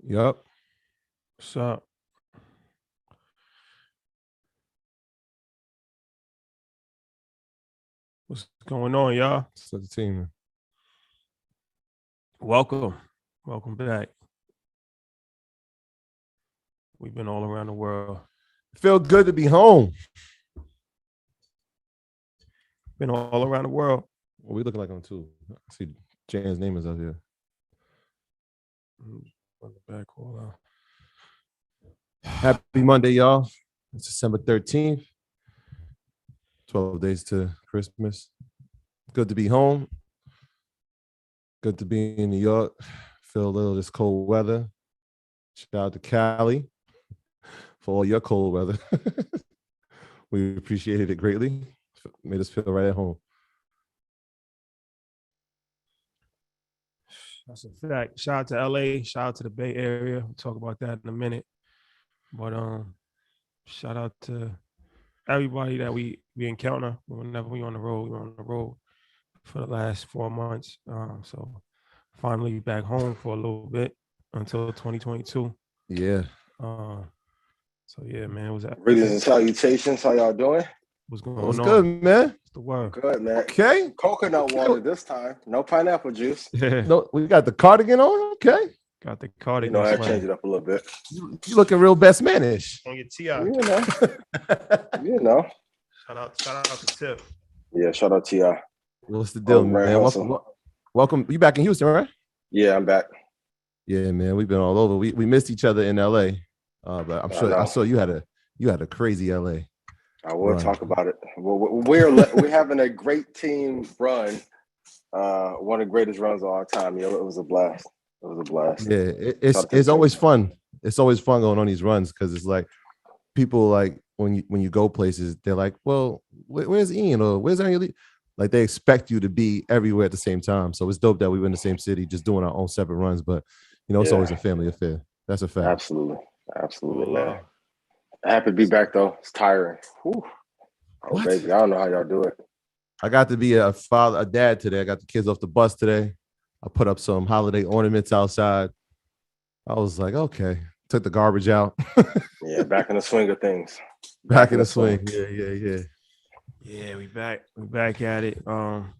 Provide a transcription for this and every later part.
Yup. What's up? What's going on, y'all? What's up, the team? Welcome. Welcome back. We've been all around the world. Feel good to be home. Been all around the world. What we looking like on too? I see Jan's name is up here. On the back wall. Happy Monday, y'all. It's December 13th. 12 days to Christmas. Good to be home. Good to be in New York. Feel a little of this cold weather. Shout out to Cali for all your cold weather. We appreciated it greatly. Made us feel right at home. That's a fact. Shout out to LA. Shout out to the Bay Area. We'll talk about that in a minute. But shout out to everybody that we encounter whenever we're on the road. We're on the road for the last 4 months. So finally back home for a little bit until 2022. Yeah. So yeah, man, was that? Greetings and salutations. How y'all doing? What's going What's on? good, man? What's the word? Good, man. Okay. Coconut water this time. No pineapple juice. No, we got the cardigan on. Okay. Got the cardigan. I change it up a little bit. You looking real best manish. On your TI. Shout out to Tip. Yeah, shout out to y'all. What's the deal, man? Welcome. You back in Houston, right? Yeah, I'm back. Yeah, man. We've been all over. We missed each other in LA. But I'm sure I saw you had a crazy LA. I will talk about it. We're having a great team run. One of the greatest runs of all time. Yeah, it was a blast. It was a blast. Yeah, it's always fun. It's always fun going on these runs because it's like people like when you go places, they're like, well, where's Ian or where's Lee? Like they expect you to be everywhere at the same time. So it's dope that we were in the same city, just doing our own separate runs. But it's always a family affair. That's a fact. Absolutely, man. Happy to be back though. It's tiring. Whew. Oh, baby, I don't know how y'all do it. I got to be a dad today. I got the kids off the bus today. I put up some holiday ornaments outside. I was like, okay. Took the garbage out. Yeah, back in the swing of things. Back in the swing. Yeah. Yeah, we back at it.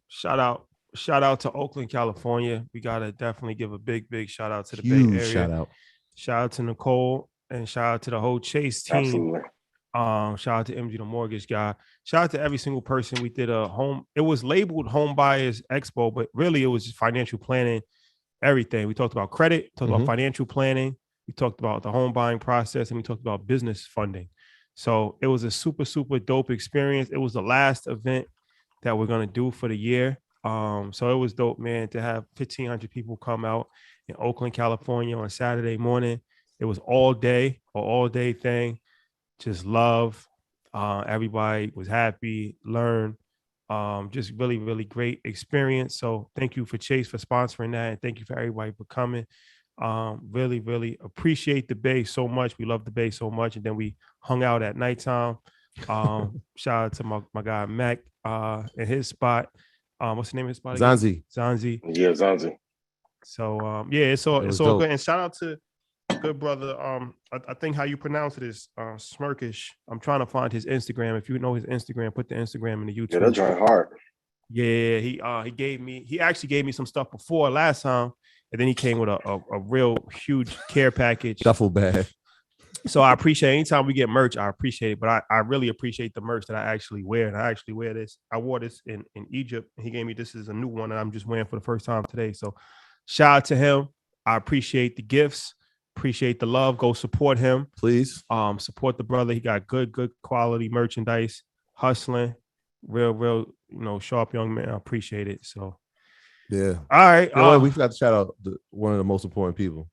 Shout out to Oakland, California. We gotta definitely give a big shout out to the Bay Area. Shout out to Nicole and shout out to the whole Chase team. Absolutely. Shout out to MG, the mortgage guy. Shout out to every single person. We did a home. It was labeled Home Buyers Expo, but really it was just financial planning, everything. We talked about credit, talked about financial planning. We talked about the home buying process, and we talked about business funding. So it was a super, super dope experience. It was the last event that we're going to do for the year. So it was dope, man, to have 1,500 people come out in Oakland, California on Saturday morning. It was all day thing. Just love. Everybody was happy, learned. Just really, really great experience. So thank you for Chase for sponsoring that. And thank you for everybody for coming. Really, really appreciate the Bay so much. We love the Bay so much. And then we hung out at nighttime. Shout out to my guy Mac in his spot. What's the name of his spot again? Zanzi. Yeah, Zanzi. So it's all good. And shout out to good brother. I think how you pronounce it is Smirkish. I'm trying to find his Instagram. If you know his Instagram, put the Instagram in the YouTube. Yeah, that's trying hard. Yeah, he actually gave me some stuff before last time, and then he came with a real huge care package. Duffel bag. So I appreciate anytime we get merch, I appreciate it. But I really appreciate the merch that I actually wear. And I actually wear this. I wore this in Egypt. And he gave me this is a new one that I'm just wearing for the first time today. So shout out to him. I appreciate the gifts. Appreciate the love. Go support him. Please. Support the brother. He got good quality merchandise, hustling, real, sharp young man. I appreciate it. So yeah. All right. We forgot to shout out one of the most important people.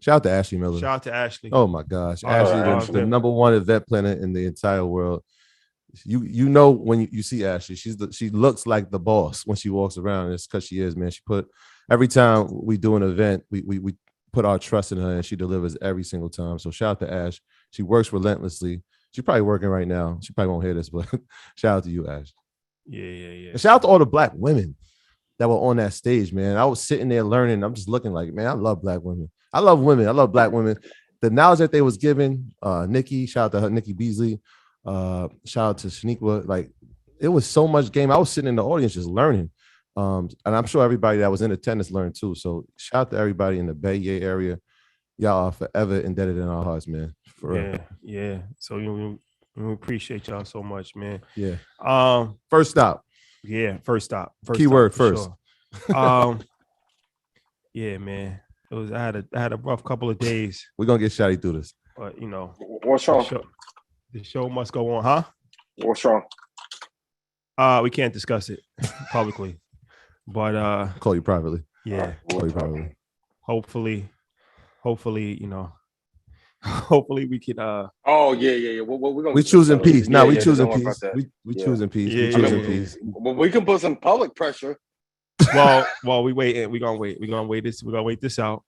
Shout out to Ashley Miller. Shout out to Ashley. Oh my gosh. Ashley, the number one event planner in the entire world. You know when you see Ashley, she looks like the boss when she walks around. It's because she is, man. She put every time we do an event, we put our trust in her and she delivers every single time. So shout out to Ash. She works relentlessly. She's probably working right now. She probably won't hear this, but shout out to you, Ash. Yeah. And shout out to all the Black women. that were on that stage, man. I was sitting there learning. I'm just looking like, man, I love black women. I love women. I love black women. The knowledge that they was giving, Nikki, shout out to her, Nikki Beasley, shout out to Shaniqua. Like, it was so much game. I was sitting in the audience just learning. And I'm sure everybody that was in attendance learned too. So shout out to everybody in the Bay area. Y'all are forever indebted in our hearts, man. For real. Yeah. So we appreciate y'all so much, man. Yeah. First stop. Keyword first. Sure. Yeah, man. It was. I had a rough couple of days. We're gonna get Shotty through this. But what's wrong? The show must go on, huh? What's wrong? We can't discuss it publicly. But call you privately. Yeah. Call you privately. Hopefully, hopefully we could Oh yeah. We choosing peace. Now we choosing peace. We choosing peace. We choosing peace. Well, we can put some public pressure. Well, we wait. We're gonna wait. We're gonna wait this out.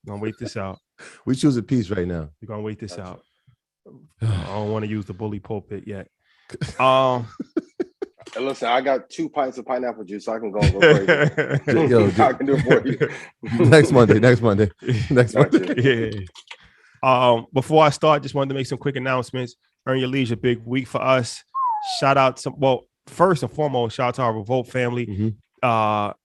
We choosing peace right now. We're gonna wait this out. I don't want to use the bully pulpit yet. And listen, I got 2 pints of pineapple juice, so I can go crazy. Yo, I can do it for you. Next Monday. Yeah. Before I start, just wanted to make some quick announcements. Earn Your Leisure, big week for us. Shout out first and foremost, shout out to our Revolt family. Mm-hmm.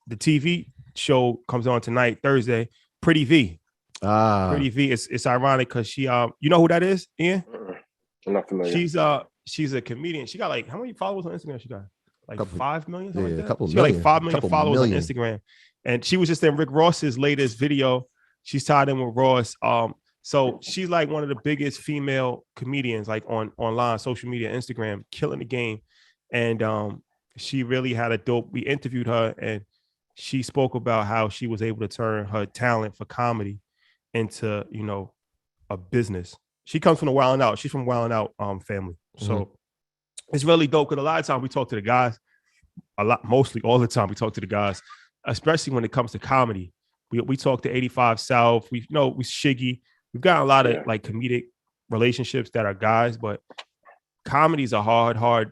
The TV show comes on tonight, Thursday. Pretty V. Pretty V. It's ironic because she you know who that is, Ian? I'm not familiar. She's a comedian. She got like, how many followers on Instagram? She got like 5 million. Yeah, like that? A couple she million. Got like 5 million followers on Instagram, and she was just in Rick Ross's latest video. She's tied in with Ross. So she's like one of the biggest female comedians, like online, social media, Instagram, killing the game. And she really had a dope. We interviewed her, and she spoke about how she was able to turn her talent for comedy into, a business. She comes from the Wild 'N Out. She's from Wild 'N Out family. So it's really dope because a lot of times we talk to the guys, mostly all the time we talk to the guys, especially when it comes to comedy. We talk to 85 South. We Shiggy. We've got a lot of like comedic relationships that are guys, but comedy is a hard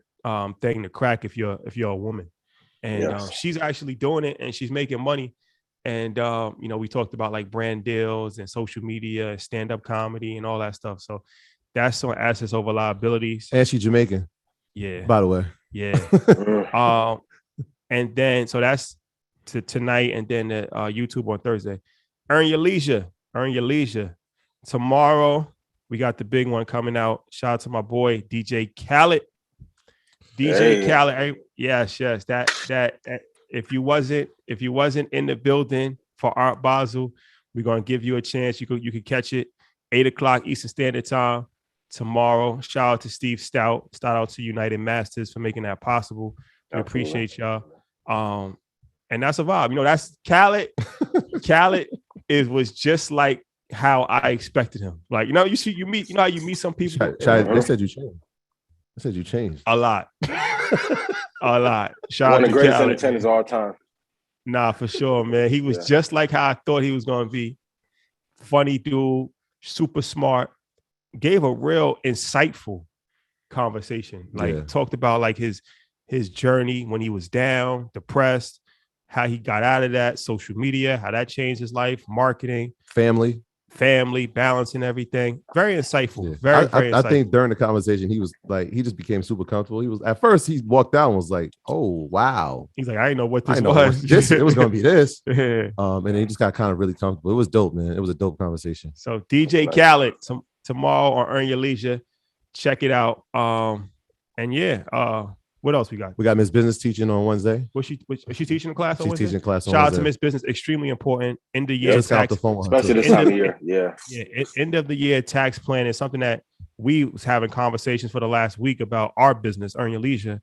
thing to crack if you're a woman. And she's actually doing it, and she's making money. And we talked about like brand deals and social media and stand-up comedy and all that stuff. So that's on assets over liabilities. And she's Jamaican. Yeah. By the way. Yeah. And then so that's tonight, and then YouTube on Thursday. Earn Your Leisure. Tomorrow we got the big one coming out. Shout out to my boy DJ Khaled. Khaled. Yes. That if you wasn't in the building for Art Basel, we're gonna give you a chance. You could catch it 8:00 Eastern Standard Time tomorrow. Shout out to Steve Stout. Shout out to United Masters for making that possible. We appreciate y'all. And that's a vibe. That's Khaled. Khaled was just like how I expected him. Like, you meet how you meet some people. They said you changed. I said you changed. A lot. A lot. Shout One out of the to greatest Khaled, entertainers of all time. Nah, for sure, man. He was just like how I thought he was going to be. Funny dude, super smart. Gave a real insightful conversation. Like talked about like his journey when he was down, depressed, how he got out of that, social media, how that changed his life, marketing, family, balancing everything. Very insightful. Yeah. Very insightful. I think during the conversation, he was like, he just became super comfortable. He was, at first he walked out and was like, oh, wow. He's like, I didn't know what this was. It was going to be this. Yeah. And then he just got kind of really comfortable. It was dope, man. It was a dope conversation. So DJ Khaled tomorrow on Earn Your Leisure. Check it out. What else we got? We got Miss Business teaching on Wednesday. Was she teaching a class on Wednesday? She's teaching class on Shout Wednesday. out to Miss Business. Extremely important. End of year tax. Especially this time of year. Yeah. End of the year tax plan is something that we was having conversations for the last week about our business, Earn Your Leisure,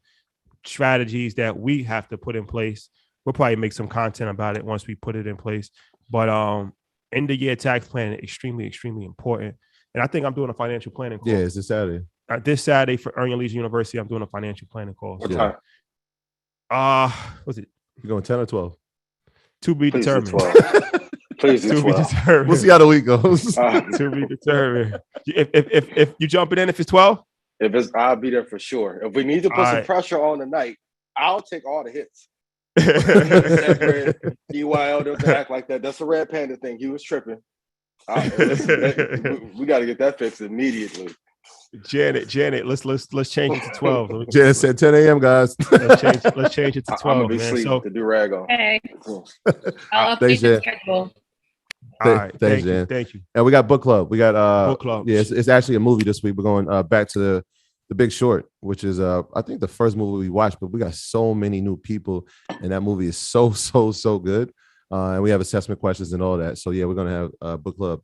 strategies that we have to put in place. We'll probably make some content about it once we put it in place. But end of year tax plan is extremely, extremely important. And I think I'm doing a financial planning course. Yeah, it's this Saturday. This Saturday for Earn Your Leisure University, I'm doing a financial planning course. What time? What's it? You going 10 or 12? To be determined. Please to be determined. We'll see how the week goes. To be determined. If you jumping in, if it's 12? I'll be there for sure. If we need to put some pressure on the night, I'll take all the hits. EYL doesn't act like that. That's a Red Panda thing. He was tripping. Listen, we got to get that fixed immediately. Janet, let's change it to 12. Janet said 10 a.m. guys. Let's change it to 12. I'm gonna be man. sleeping with the do-rag on. Hey, I'll update the schedule. All right, thanks, Jan. Thank you. And we got book club. We got book club. Yeah, it's actually a movie this week. We're going back to the Big Short, which is I think the first movie we watched, but we got so many new people, and that movie is so good. And we have assessment questions and all that. So yeah, we're gonna have a book club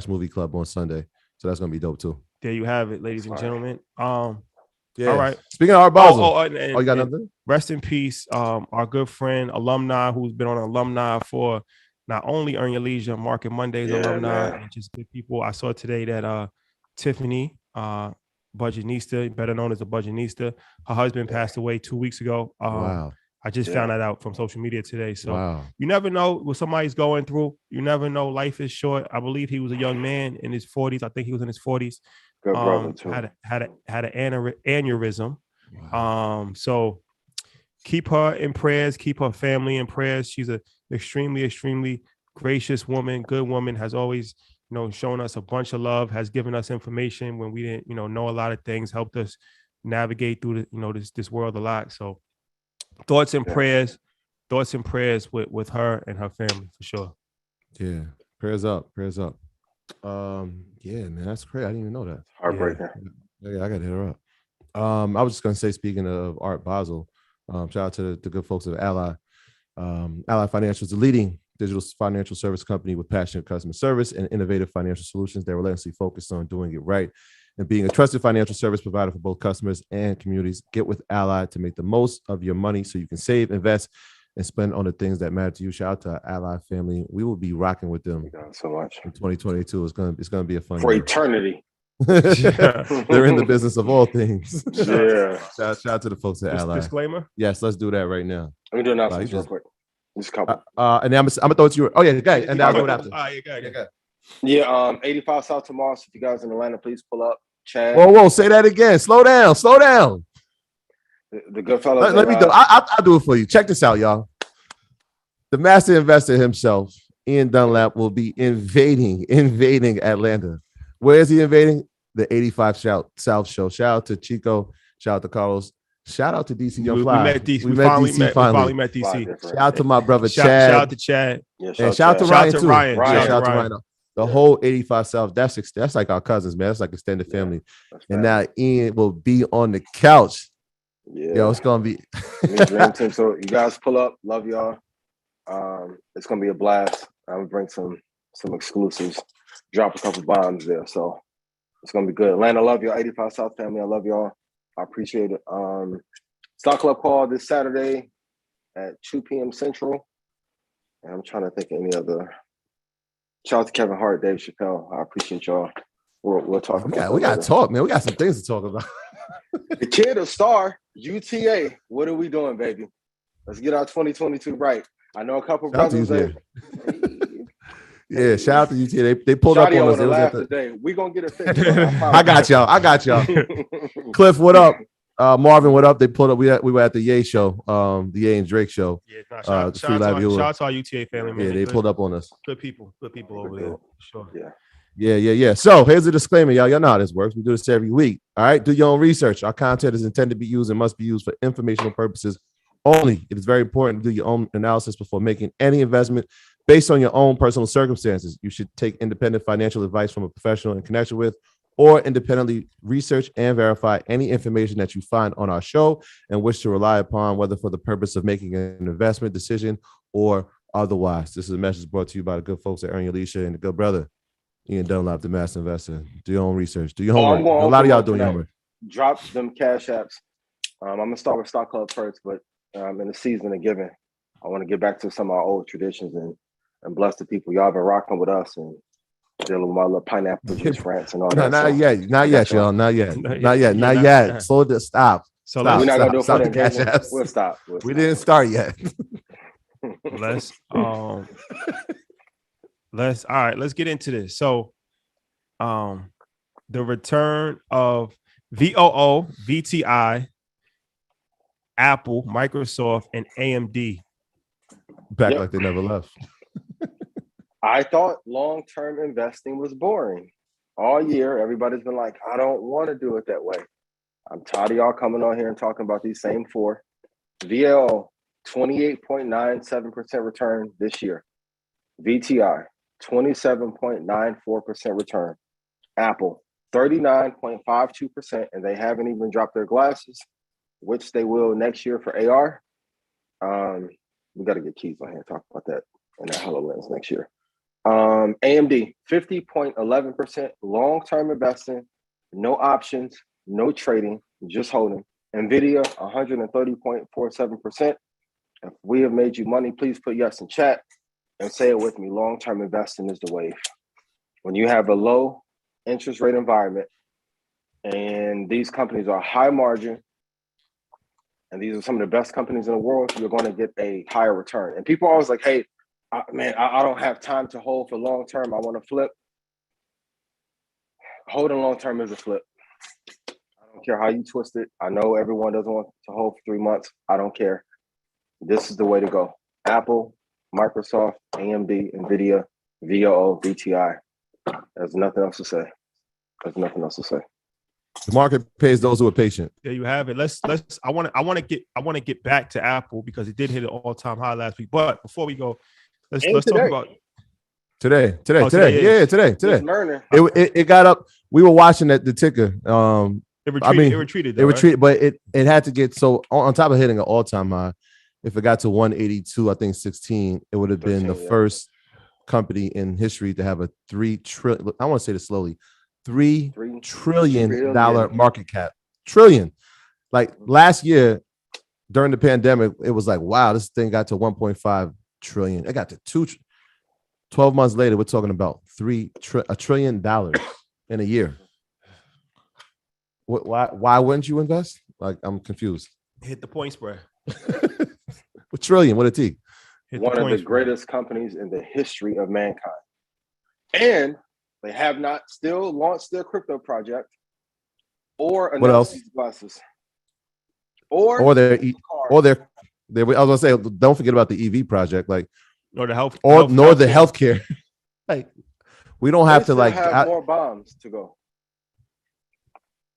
/ movie club on Sunday. So that's gonna be dope too. There you have it, ladies and gentlemen. Yeah. All right. Speaking of Art Basel, you got nothing? Rest in peace, our good friend, alumni who's been on alumni for not only Earn Your Leisure, Market Mondays alumni, and just good people. I saw today that Tiffany, Budgetnista, better known as a Budgetnista, her husband passed away 2 weeks ago. Wow. I just found that out from social media today. So you never know what somebody's going through. You never know. Life is short. I believe he was a young man in his 40s. I think he was in his 40s. Good brother too. Had an aneurysm. Wow. So keep her in prayers. Keep her family in prayers. She's a extremely gracious woman, good woman. Has always, shown us a bunch of love. Has given us information when we didn't, know a lot of things. Helped us navigate through this world a lot. So thoughts and prayers with her and her family for sure. Yeah, prayers up. Yeah, man, that's crazy. I didn't even know that. Heartbreaking. Yeah, I gotta hit her up. I was just gonna say, speaking of Art Basel, shout out to the good folks of Ally. Ally Financial is the leading digital financial service company with passionate customer service and innovative financial solutions. They're relentlessly focused on doing it right and being a trusted financial service provider for both customers and communities. Get with Ally to make the most of your money so you can save, invest, and spend on the things that matter to you. Shout out to our Ally family. We will be rocking with them so much in 2022. It's gonna be a fun for year. Eternity. They're in the business of all things. Yeah. Shout out to the folks at Ally. Disclaimer. Yes, let's do that right now. Let me do announcements real quick. Just a couple. And then I'm gonna throw it to you. Oh yeah, guys, and I'll do it after. Yeah, 85 South tomorrow. So if you guys in Atlanta, please pull up. Chad. Whoa, say that again. Slow down. The good fellas. Let me do. I'll do it for you. Check this out, y'all. The master investor himself, Ian Dunlap, will be invading Atlanta. Where is he invading? The 85 South show. Shout out to Chico. Shout out to Carlos. Shout out to DC Young Fly. We met DC. We finally met DC. Shout out to my brother Chad. Shout out to Chad. Yeah, and shout out to Ryan too. Shout out to Ryan. The whole 85 South. That's like our cousins, man. That's like extended family. And now Ian will be on the couch. Yeah, yo, it's gonna be. Dream team. So you guys pull up. Love y'all. It's gonna be a blast. I'm gonna bring some exclusives. Drop a couple bombs there. So it's gonna be good. Atlanta, love y'all. 85 South family, I love y'all. I appreciate it. Stock Club call this Saturday at 2 p.m. Central. And I'm trying to think of any other. Shout out to Kevin Hart, Dave Chappelle. I appreciate y'all. We'll talk about it. We got to talk, man. We got some things to talk about. The kid of star, UTA. What are we doing, baby? Let's get our 2022 right. I know a couple brothers. Yeah, shout out to UTA. They pulled Shotty up on us. Today. We're going to get it fixed. I got y'all. Cliff, what up? Marvin, what up? They pulled up. We were at the Ye show, the Ye and Drake show. Yeah, shout out to our UTA family, man. Yeah, they pulled up on us. Good people over there. Sure. Yeah. So here's a disclaimer, y'all. Y'all know how this works. We do this every week. All right. Do your own research. Our content is intended to be used and must be used for informational purposes only. It is very important to do your own analysis before making any investment based on your own personal circumstances. You should take independent financial advice from a professional in connection with, or independently research and verify any information that you find on our show and wish to rely upon, whether for the purpose of making an investment decision or otherwise. This is a message brought to you by the good folks at Earn Your Leisure and the good brother, Ian Dunlap, the master investor. Do your own research. Do your homework. A lot of y'all doing your homework. Drop them cash apps. I'm going to start with Stock Club first, but in the season of giving, I want to get back to some of our old traditions and bless the people. Y'all been rocking with us and dealing with my little pineapple juice rants and all that. Not yet, y'all. Not yet. Slow this. Stop. So we're not gonna do it for the cash apps. We'll stop. We didn't start yet. Let's get into this. So, the return of VOO, VTI, Apple, Microsoft, and AMD. Back Yep. like they never left. I thought long-term investing was boring. All year, everybody's been like, I don't want to do it that way. I'm tired of y'all coming on here and talking about these same four. VL, 28.97% return this year. VTI, 27.94% return. Apple, 39.52%, and they haven't even dropped their glasses, which they will next year for AR. We got to get Keith on here and talk about that in that HoloLens next year. AMD, 50.11% long-term investing, no options, no trading, just holding. NVIDIA, 130.47%. If we have made you money, please put yes in chat and say it with me. Long-term investing is the wave. When you have a low interest rate environment and these companies are high margin, and these are some of the best companies in the world, you're going to get a higher return. And people are always like, hey, I don't have time to hold for long term. I want to flip. Holding long term is a flip. I don't care how you twist it. I know everyone doesn't want to hold for 3 months. I don't care. This is the way to go. Apple, Microsoft, AMD, NVIDIA, VOO, VTI. There's nothing else to say. The market pays those who are patient. There you have it. I want to get back to Apple because it did hit an all-time high last week. But before we go, let's talk about today. Today. Today. Learning. It got up. We were watching the ticker. It retreated. It retreated, but it had to get so on top of hitting an all-time high. If it got to 182, I think 16, it would have been the first company in history to have a $3 trillion. I want to say this slowly. $3 trillion market cap. Trillion. Like last year during the pandemic, it was like, wow, this thing got to 1.5 trillion. It got to 12 months later, we're talking about $1 trillion in a year. Why wouldn't you invest? Like, I'm confused. Hit the point spread. A trillion, what a T. One of the greatest companies in the history of mankind. And they have not still launched their crypto project or announced these glasses. Or I was gonna say, don't forget about the EV project, like nor the health nor the healthcare. Like we don't have to have more bombs to go.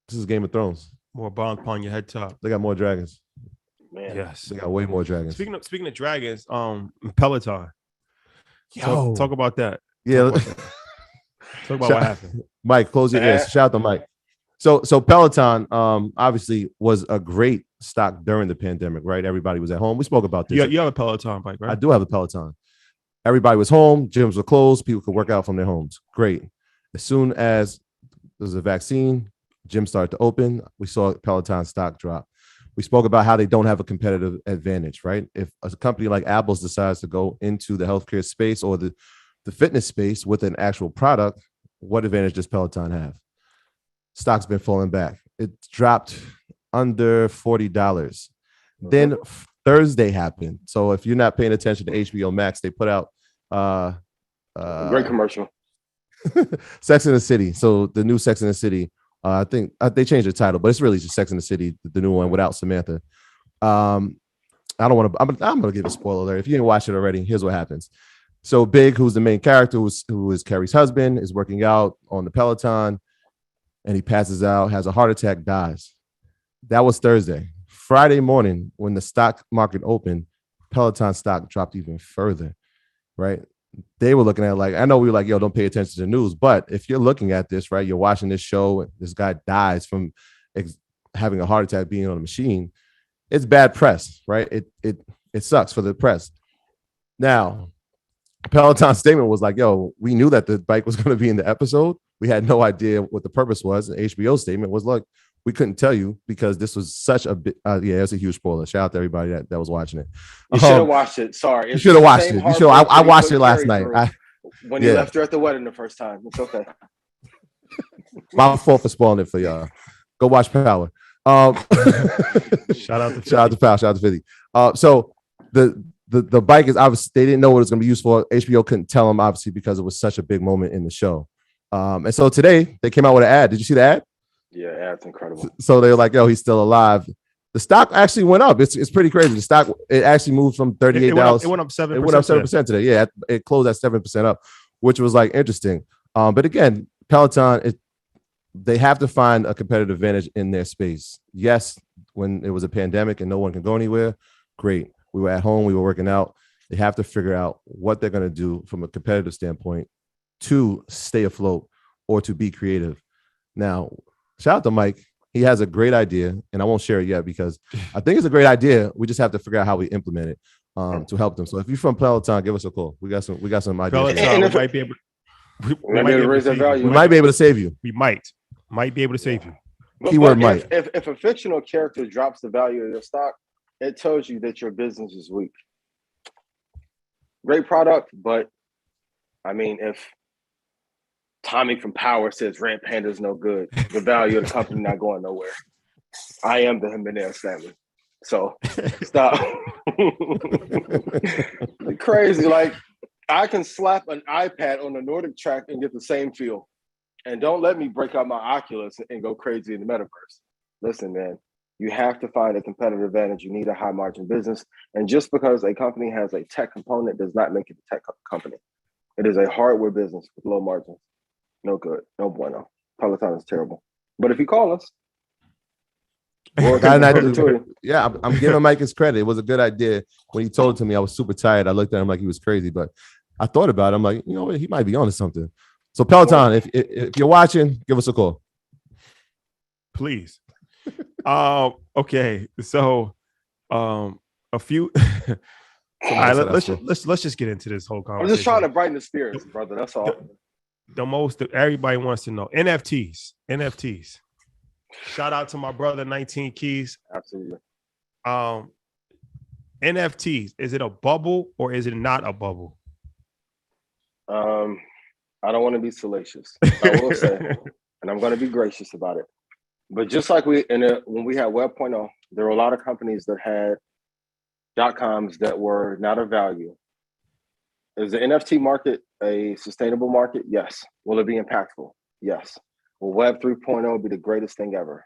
This is Game of Thrones. More bombs upon your head top. They got more dragons. Man. Yes, they got way more dragons. Speaking of dragons, Peloton. Talk about that. Yeah. Talk about what happened. Mike, close your ears. Shout out to Mike. So Peloton obviously was a great stock during the pandemic, right? Everybody was at home. We spoke about this. You have a Peloton bike, right? I do have a Peloton. Everybody was home. Gyms were closed. People could work out from their homes. Great. As soon as there's a vaccine, gyms started to open. We saw Peloton stock drop. We spoke about how they don't have a competitive advantage, right? If a company like Apple's decides to go into the healthcare space or the fitness space with an actual product, what advantage does Peloton have? Stock's been falling back. It dropped under $40. Then Thursday happened. So if you're not paying attention to HBO Max, they put out great commercial. Sex and the City. So the new Sex and the City. I think they changed the title, but it's really just Sex and the City, the new one without Samantha. I don't want to. I'm gonna give a spoiler alert. If you didn't watch it already, here's what happens. So Big, who's the main character, who is Carrie's husband, is working out on the Peloton, and he passes out, has a heart attack, dies. That was Thursday. Friday morning, when the stock market opened, Peloton stock dropped even further. Right? They were looking at it like, I know we were like, yo, don't pay attention to the news. But if you're looking at this, right, you're watching this show, and this guy dies from having a heart attack being on a machine, it's bad press, right? It sucks for the press. Now, Peloton's statement was like, yo, we knew that the bike was going to be in the episode. We had no idea what the purpose was. The HBO statement was, look, we couldn't tell you because this was such a big, it's a huge spoiler. Shout out to everybody that was watching it. You should have watched it. Sorry. You should have watched it. I watched it last night. When you left her at the wedding the first time. It's okay. My fault for spoiling it for y'all. Go watch Power. Shout out to Power. Shout out to 50. So the bike is obviously, they didn't know what it was going to be used for. HBO couldn't tell them, obviously, because it was such a big moment in the show. And so today they came out with an ad. Did you see the ad? Yeah, ad's incredible. So they were like, yo, he's still alive. The stock actually went up. It's pretty crazy. The stock, it actually moved from $38. It went up 7%. It went up 7% today. Yeah, it closed at 7% up, which was like interesting. But again, Peloton, they have to find a competitive advantage in their space. Yes, when it was a pandemic and no one can go anywhere, great. We were at home, we were working out. They have to figure out what they're going to do from a competitive standpoint to stay afloat or to be creative. Now, shout out to Mike. He has a great idea, and I won't share it yet because I think it's a great idea. We just have to figure out how we implement it to help them. So if you're from Peloton, give us a call. We got some ideas. Peloton, we might be able. We might be able to save you. We might be able to save you. We might be able to save you. Keyword might. If a fictional character drops the value of your stock, it tells you that your business is weak. Great product, but I mean, if Tommy from Power says Red Panda's no good, the value of the company not going nowhere. I am the Jimenez family. So stop. Crazy. Like, I can slap an iPad on the Nordic track and get the same feel. And don't let me break out my Oculus and go crazy in the metaverse. Listen, man, you have to find a competitive advantage. You need a high margin business. And just because a company has a tech component does not make it a tech company. It is a hardware business with low margins. No good. No bueno. Peloton is terrible. But if you call us, yeah, I'm giving Mike his credit. It was a good idea. When he told it to me, I was super tired. I looked at him like he was crazy, but I thought about it. I'm like, you know what? He might be onto something. So Peloton, if you're watching, give us a call. Please. Okay. So a few all right, let's just get into this whole conversation. I'm just trying to brighten the spirits, brother. That's all. The most everybody wants to know. NFTs. Shout out to my brother 19 Keys. Absolutely. NFTs, is it a bubble or is it not a bubble? I don't want to be salacious. I will say, and I'm going to be gracious about it. But just like when we had Web 0.0, there were a lot of companies that had .coms that were not of value. Is the NFT market a sustainable market? Yes. Will it be impactful? Yes. Will Web 3.0 be the greatest thing ever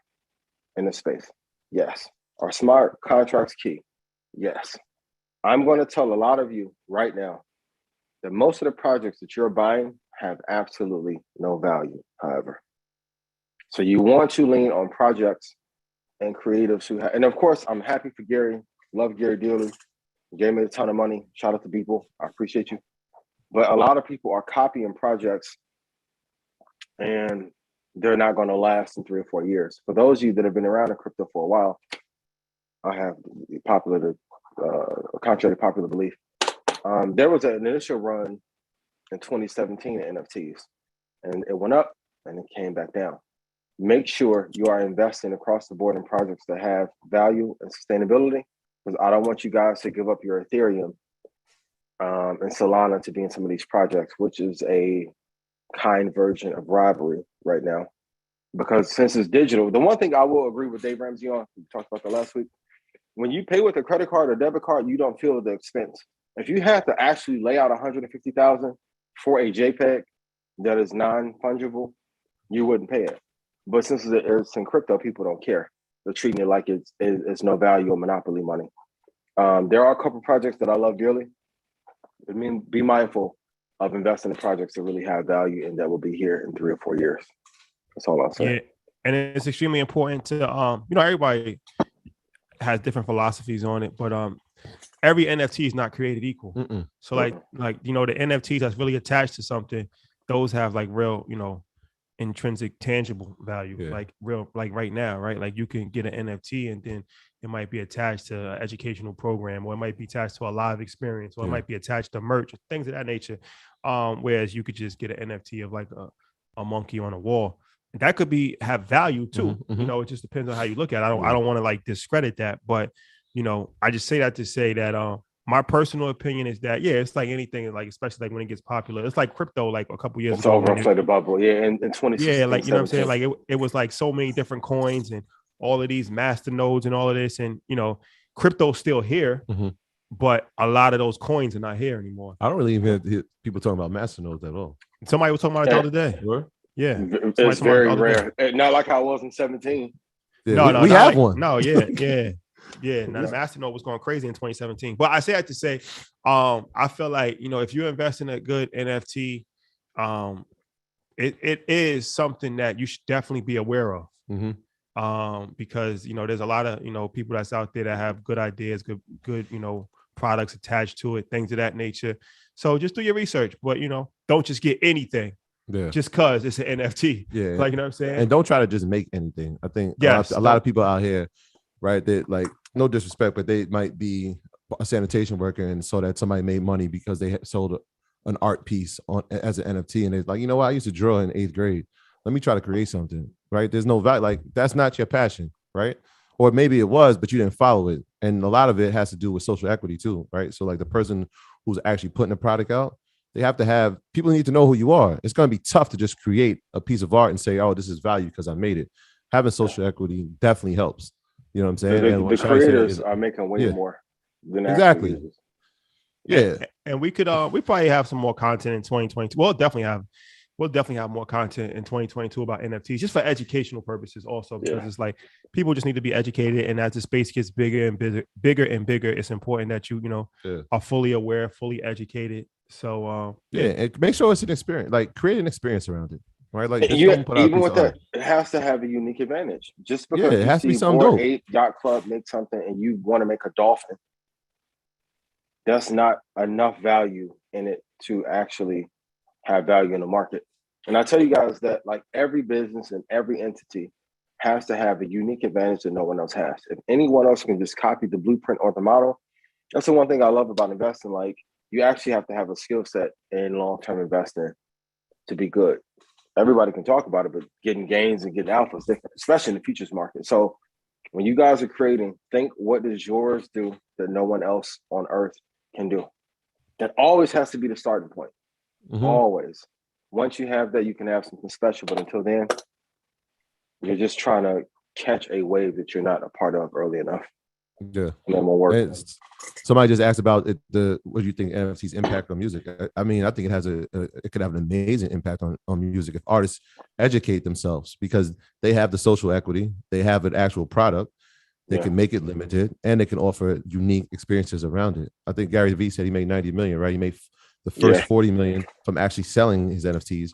in this space? Yes. Are smart contracts key? Yes. I'm going to tell a lot of you right now that most of the projects that you're buying have absolutely no value, however. So you want to lean on projects and creatives who have, and of course, I'm happy for Gary. Love Gary dearly. Gave me a ton of money. Shout out to people. I appreciate you. But a lot of people are copying projects and they're not going to last in 3 or 4 years. For those of you that have been around in crypto for a while, I have contrary to popular belief. There was an initial run in 2017 in NFTs, and it went up and it came back down. Make sure you are investing across the board in projects that have value and sustainability, because I don't want you guys to give up your Ethereum and Solana to be in some of these projects, which is a kind version of robbery right now. Because since it's digital, the one thing I will agree with Dave Ramsey on, we talked about that last week, when you pay with a credit card or debit card, you don't feel the expense. If you have to actually lay out $150,000 for a JPEG that is non-fungible, you wouldn't pay it. But since it's in crypto, people don't care. They're treating it like it's no value or monopoly money. There are a couple projects that I love dearly. I mean, be mindful of investing in projects that really have value and that will be here in 3 or 4 years. That's all I'll say. Yeah, and it's extremely important to everybody has different philosophies on it, but every NFT is not created equal. Mm-mm. So like the NFTs that's really attached to something, those have like real, intrinsic tangible value. Yeah. Like real, like right now, right? Like you can get an NFT and then it might be attached to an educational program, or it might be attached to a live experience, or it might be attached to merch, things of that nature. Whereas you could just get an NFT of like a monkey on a wall. That could have value too. Mm-hmm. It just depends on how you look at it. I don't want to like discredit that, but I just say that to say that my personal opinion is that it's like anything, like especially like when it gets popular, it's like crypto. Like a couple years ago, overinflated bubble, in 2016. Like what I'm saying, like it was like so many different coins and all of these master nodes and all of this, and crypto's still here, but a lot of those coins are not here anymore. I don't really even hear people talking about master nodes at all. Somebody was talking about it the other day. Sure. Yeah, it's very rare. Not like I was in 17. Yeah, we have one. No, yeah. Now the Masternode was going crazy in 2017. But I say that to say, I feel like, if you invest in a good NFT, it is something that you should definitely be aware of. Because there's a lot of people that's out there that have good ideas, good products attached to it, things of that nature. So just do your research, but don't just get anything just because it's an NFT. Yeah, like, you know what I'm saying? And don't try to just make anything. I think a lot of people out here, right, that, like, no disrespect, but they might be a sanitation worker and saw that somebody made money because they sold an art piece as an NFT, and they're like, I used to draw in 8th grade. Let me try to create something, right? There's no value. Like, that's not your passion, right? Or maybe it was, but you didn't follow it. And a lot of it has to do with social equity too, right? So like the person who's actually putting the product out, people need to know who you are. It's going to be tough to just create a piece of art and say, oh, this is value because I made it. Having social equity definitely helps. You know what I'm saying? The creators are making way more than exactly. Yeah. And we could we probably have some more content in 2022. We'll definitely have more content in 2022 about NFTs, just for educational purposes also, because it's like people just need to be educated. And as the space gets bigger and bigger, it's important that you are fully aware, fully educated. So and make sure it's an experience, like create an experience around it. Right, like even with that, it has to have a unique advantage. Just because it has to be something Bored dope. Ape Yacht Club make something and you want to make a dolphin, that's not enough value in it to actually have value in the market. And I tell you guys that, like, every business and every entity has to have a unique advantage that no one else has. If anyone else can just copy the blueprint or the model, that's the one thing I love about investing. Like, you actually have to have a skill set in long-term investing to be good. Everybody can talk about it, but getting gains and getting alpha is different, especially in the futures market. So when you guys are creating, think, what does yours do that no one else on earth can do? That always has to be the starting point. Always. Once you have that, you can have something special. But until then, you're just trying to catch a wave that you're not a part of early enough. Yeah. And then we'll work. Somebody just asked about it, what do you think NFT's impact on music? I mean, I think it could have an amazing impact on music if artists educate themselves, because they have the social equity, they have an actual product, they can make it limited, and they can offer unique experiences around it. I think Gary Vee said he made 90 million, right? He made the first 40 million from actually selling his NFTs,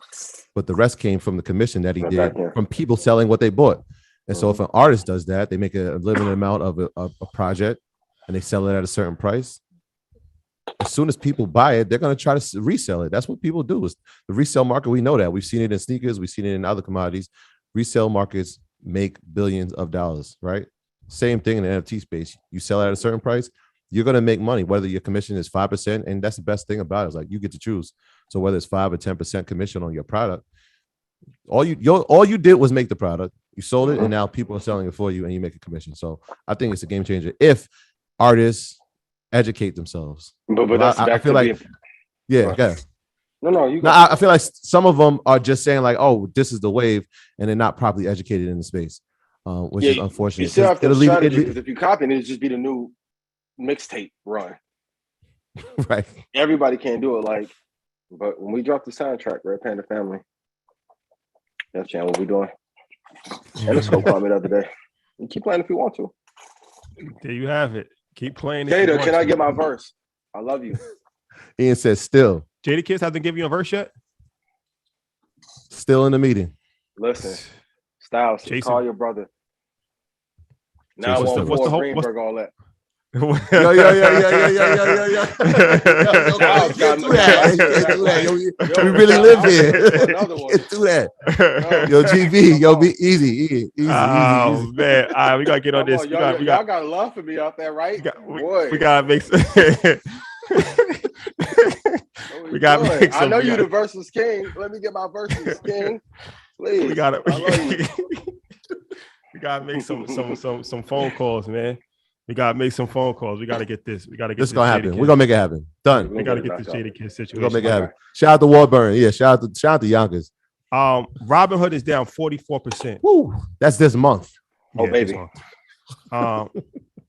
but the rest came from the commission that he did from people selling what they bought. And so if an artist does that, they make a limited amount of a project and they sell it at a certain price. As soon as people buy it, they're going to try to resell it. That's what people do. Is the resale market. We know that. We've seen it in sneakers. We've seen it in other commodities. Resale markets make billions of dollars, right? Same thing in the NFT space. You sell it at a certain price, you're going to make money, whether your commission is 5%. And that's the best thing about it, is like you get to choose. So whether it's 5 or 10% commission on your product, all you did was make the product. You sold it, and now people are selling it for you, and you make a commission. So I think it's a game changer if artists educate themselves. But that's I feel like, No, I feel like some of them are just saying like, "Oh, this is the wave," and they're not properly educated in the space, which is unfortunate. You still have to strategy, because if you copy it, it'll just be the new mixtape run. Right. Everybody can't do it. But when we drop the soundtrack, Red Panda Family, that's Chan, what we doing. And the scope called me the other day. You keep playing if you want to. There you have it. Keep playing. Jada, can I get my verse? I love you. Ian says still. Jada Kiss hasn't given you a verse yet? Still in the meeting. Listen, Styles, Jason. call your brother. Now Jason, on what's the whole Greenberg, all that. Yo. We really live here. Do that. Yo, GB, yo, be easy. Oh man, all right, we gotta get on this. Y'all got love for me out there, right? We gotta make some. We gotta make some. I know you the versus king. Let me get my versus king, please. We gotta make some phone calls, man. We gotta make some phone calls. We gotta get this. This is gonna happen. We're gonna make it happen. Done. We gotta get this Jada Kiss situation. We're gonna make it happen. Shout out to Warburn. Yeah, shout out to Yonkers. Robinhood is down 44%. Woo! That's this month. Oh, baby.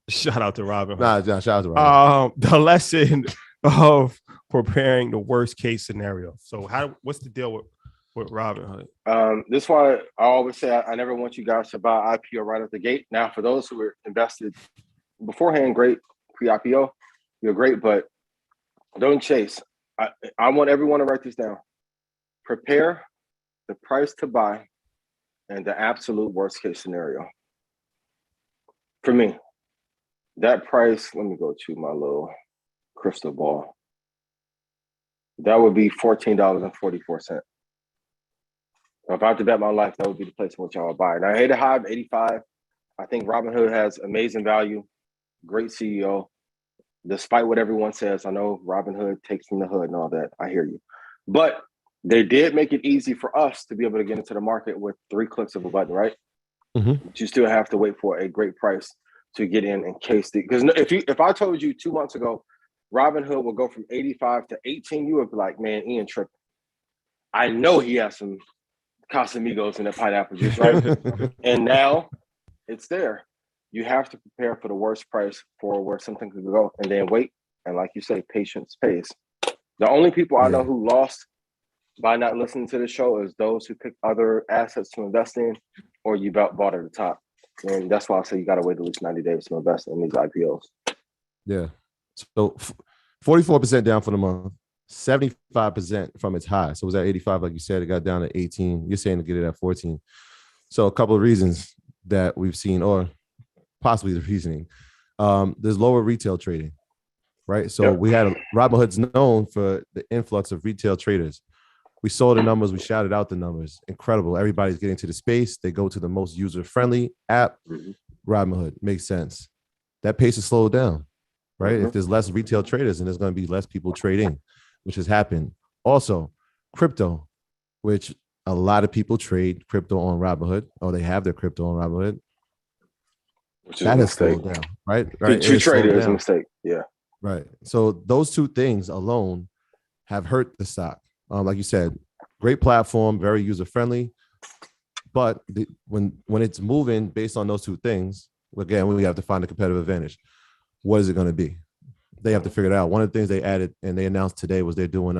Shout out to Robinhood. Nah, shout out to Robinhood. The lesson of preparing the worst case scenario. So what's the deal with with Robinhood? This is why I always say I never want you guys to buy IPO right at the gate. Now, for those who were invested beforehand, great. Pre-IPO, you're great, but don't chase. I want everyone to write this down. Prepare the price to buy and the absolute worst case scenario. For me, that price, let me go to my little crystal ball. That would be $14.44. If I had to bet my life, that would be the place in which I would buy. And I hate a high of 85. I think Robinhood has amazing value, great CEO. Despite what everyone says, I know Robinhood takes from the hood and all that. I hear you. But they did make it easy for us to be able to get into the market with 3 clicks of a button, right? Mm-hmm. But you still have to wait for a great price to get in case because if I told you 2 months ago, Robinhood will go from 85 to 18, you would be like, man, Ian tripping. I know he has some Casamigos in the pineapple juice, right? And now it's there. You have to prepare for the worst price for where something could go and then wait. And like you say, patience pays. The only people I know who lost by not listening to the show is those who picked other assets to invest in or you bought at the top. And that's why I say you got to wait at least 90 days to invest in these IPOs. Yeah. So 44% down for the month, 75% from its high. So it was at 85, like you said, it got down to 18. You're saying to get it at 14. So a couple of reasons that we've seen, or possibly the reasoning. There's lower retail trading, right? So we had Robinhood's known for the influx of retail traders. We saw the numbers, we shouted out the numbers. Incredible. Everybody's getting to the space. They go to the most user-friendly app. Robinhood makes sense. That pace has slowed down, right? If there's less retail traders, and there's going to be less people trading, which has happened. Also, crypto, which a lot of people trade crypto on Robinhood, or they have their crypto on Robinhood. That has slowed down, right? To trade is a mistake. Yeah. Right. So those two things alone have hurt the stock. Like you said, great platform, very user-friendly. But when it's moving based on those two things, again, we have to find a competitive advantage. What is it going to be? They have to figure it out. One of the things they added and they announced today was they're doing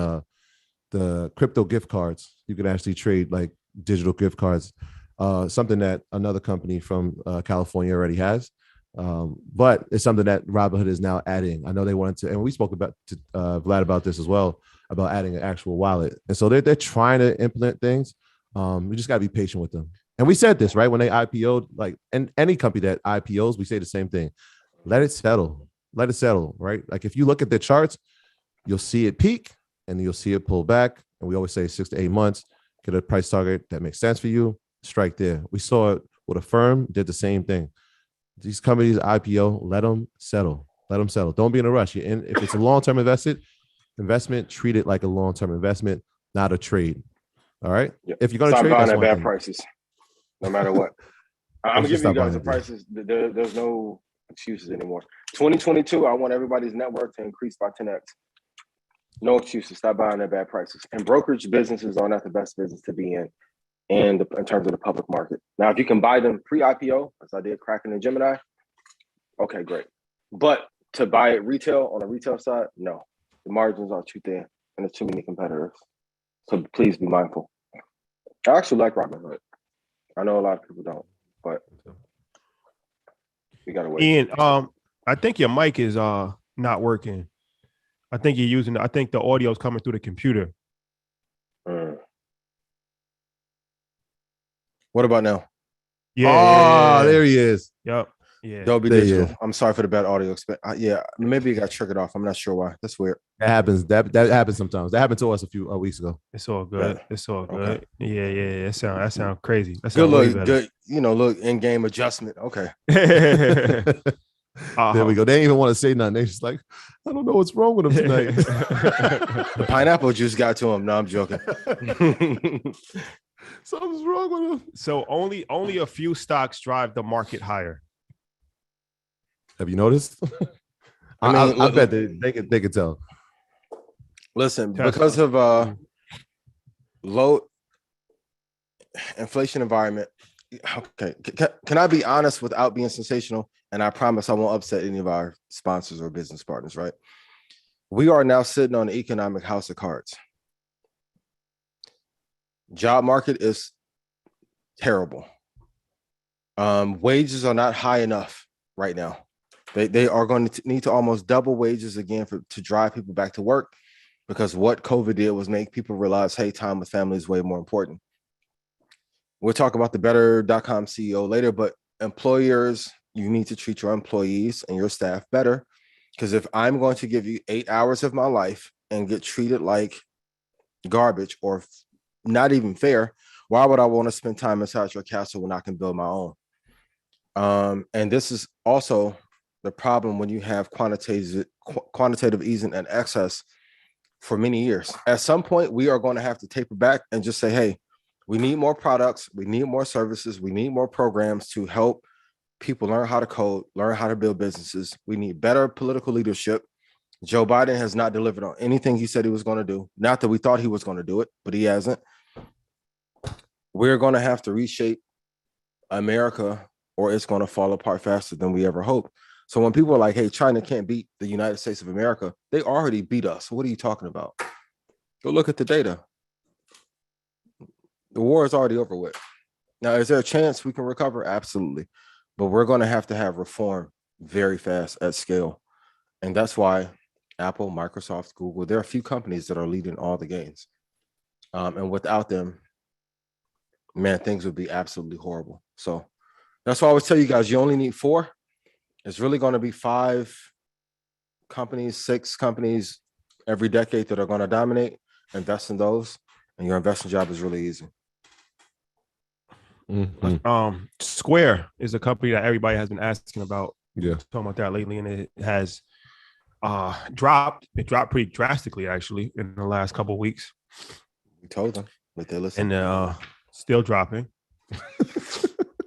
the crypto gift cards. You can actually trade like digital gift cards, something that another company from California already has. But it's something that Robinhood is now adding. I know they wanted to, and we spoke about to Vlad about this as well, about adding an actual wallet. And so they're trying to implement things. We just got to be patient with them. And we said this, right? When they IPO'd, like, and any company that IPOs, we say the same thing. Let it settle. Let it settle, right? Like if you look at the charts, you'll see it peak and you'll see it pull back. And we always say 6 to 8 months, get a price target that makes sense for you, strike there. We saw it with a firm, did the same thing. These companies IPO, let them settle. Let them settle. Don't be in a rush. If it's a long-term investment, treat it like a long-term investment, not a trade. All right. Yep. If you're going to trade, buying that's at bad thing. Prices, no matter what. I'm giving you guys the prices. There's no excuses anymore. 2022, I want everybody's net worth to increase by 10x. No excuses. Stop buying at bad prices. And brokerage businesses are not the best business to be in terms of the public market. Now, if you can buy them pre-IPO, as I did Kraken and Gemini, okay, great. But to buy it retail on the retail side, no. The margins are too thin and there's too many competitors. So please be mindful. I actually like Robinhood. I know a lot of people don't, but we gotta wait. Ian, I think your mic is not working. I think the audio is coming through the computer. What about now? Yeah. There he is. Yep. Yeah. Dolby Digital. I'm sorry for the bad audio. Yeah, maybe it got triggered off. I'm not sure why. That's weird. That happens. That happens sometimes. That happened to us a few weeks ago. It's all good. Yeah. It's all good. Okay. Yeah. That sound crazy. That good look. Good. Look in-game adjustment. Okay. There we go. They didn't even want to say nothing. They just like, I don't know what's wrong with him tonight. The pineapple juice got to him. No, I'm joking. Something's wrong with him. So only a few stocks drive the market higher. Have you noticed? I bet they could tell. Listen, because of low inflation environment. Okay, can I be honest without being sensational? And I promise I won't upset any of our sponsors or business partners, right? We are now sitting on an economic house of cards. Job market is terrible. Wages are not high enough right now. They are going to need to almost double wages again to drive people back to work, because what COVID did was make people realize, hey, time with family is way more important. We'll talk about the better.com CEO later, but employers, you need to treat your employees and your staff better, because if I'm going to give you 8 hours of my life and get treated like garbage or not even fair, why would I want to spend time inside your castle when I can build my own? And this is also the problem when you have quantitative easing and excess for many years. At some point, we are going to have to taper back and just say, hey, we need more products, we need more services, we need more programs to help people learn how to code, learn how to build businesses. We need better political leadership. Joe Biden has not delivered on anything he said he was going to do. Not that we thought he was going to do it, but he hasn't. We're going to have to reshape America, or it's going to fall apart faster than we ever hoped. So when people are like, hey, China can't beat the United States of America, they already beat us. What are you talking about? Go look at the data. The war is already over with. Now, is there a chance we can recover? Absolutely. But we're going to have reform very fast at scale. And that's why Apple, Microsoft, Google, there are a few companies that are leading all the gains. And without them, man, things would be absolutely horrible. So that's why I always tell you guys, you only need 4. It's really going to be 5 companies, 6 companies every decade that are going to dominate. Invest in those, and your investing job is really easy. Mm-hmm. Square is a company that everybody has been asking about. Yeah, talking about that lately, and it has dropped. It dropped pretty drastically, actually, in the last couple of weeks. We told them, but they listen. And still dropping.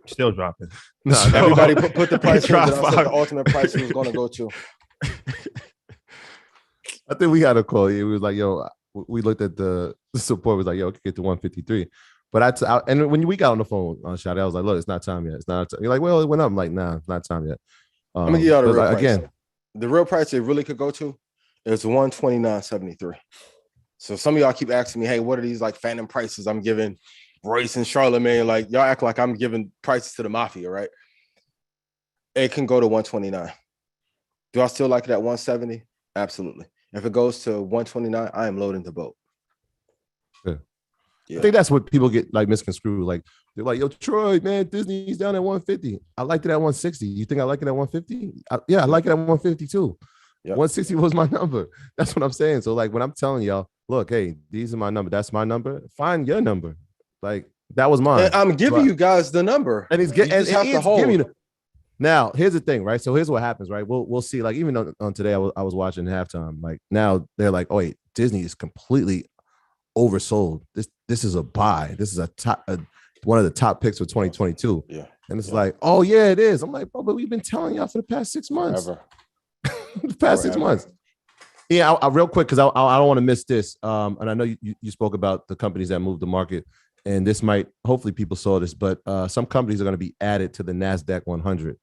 Still dropping. No, so, everybody put the price in that I said the ultimate price he was going to go to. I think we had a call. It was like, yo, we looked at the support. Was like, yo, it could get to 153. But and when we got on the phone on Shot, I was like, look, it's not time yet. It's not time. You're like, well, it went up. I'm like, nah, it's not time yet. I'm gonna give y'all the real price. Again, the real price it really could go to is 129.73. So some of y'all keep asking me, hey, what are these like phantom prices I'm giving Royce and Charlemagne? Like, y'all act like I'm giving prices to the mafia, right? It can go to 129. Do I still like it at 170? Absolutely. If it goes to 129, I am loading the boat. Yeah. I think that's what people get like misconstrued. Like they're like, yo, Troy, man, Disney's down at 150. I liked it at 160. You think I like it at 150? Yeah, I like it at 150 too. Yep. 160 was my number. That's what I'm saying. So like when I'm telling y'all, look, hey, these are my number. That's my number. Find your number. Like that was mine. And I'm giving you guys the number. And he's getting to hold. Now, here's the thing, right? So here's what happens, right? We'll see. Like even on today, I was watching halftime. Like now they're like, oh wait, Disney is completely oversold. This is a buy. This is one of the top picks for 2022. Yeah. And it's like, oh yeah, it is. I'm like, bro, but we've been telling y'all for the past 6 months. The past 6 months. Yeah, I real quick, because I don't want to miss this. And I know you spoke about the companies that moved the market, and this might, hopefully people saw this, but some companies are going to be added to the NASDAQ 100.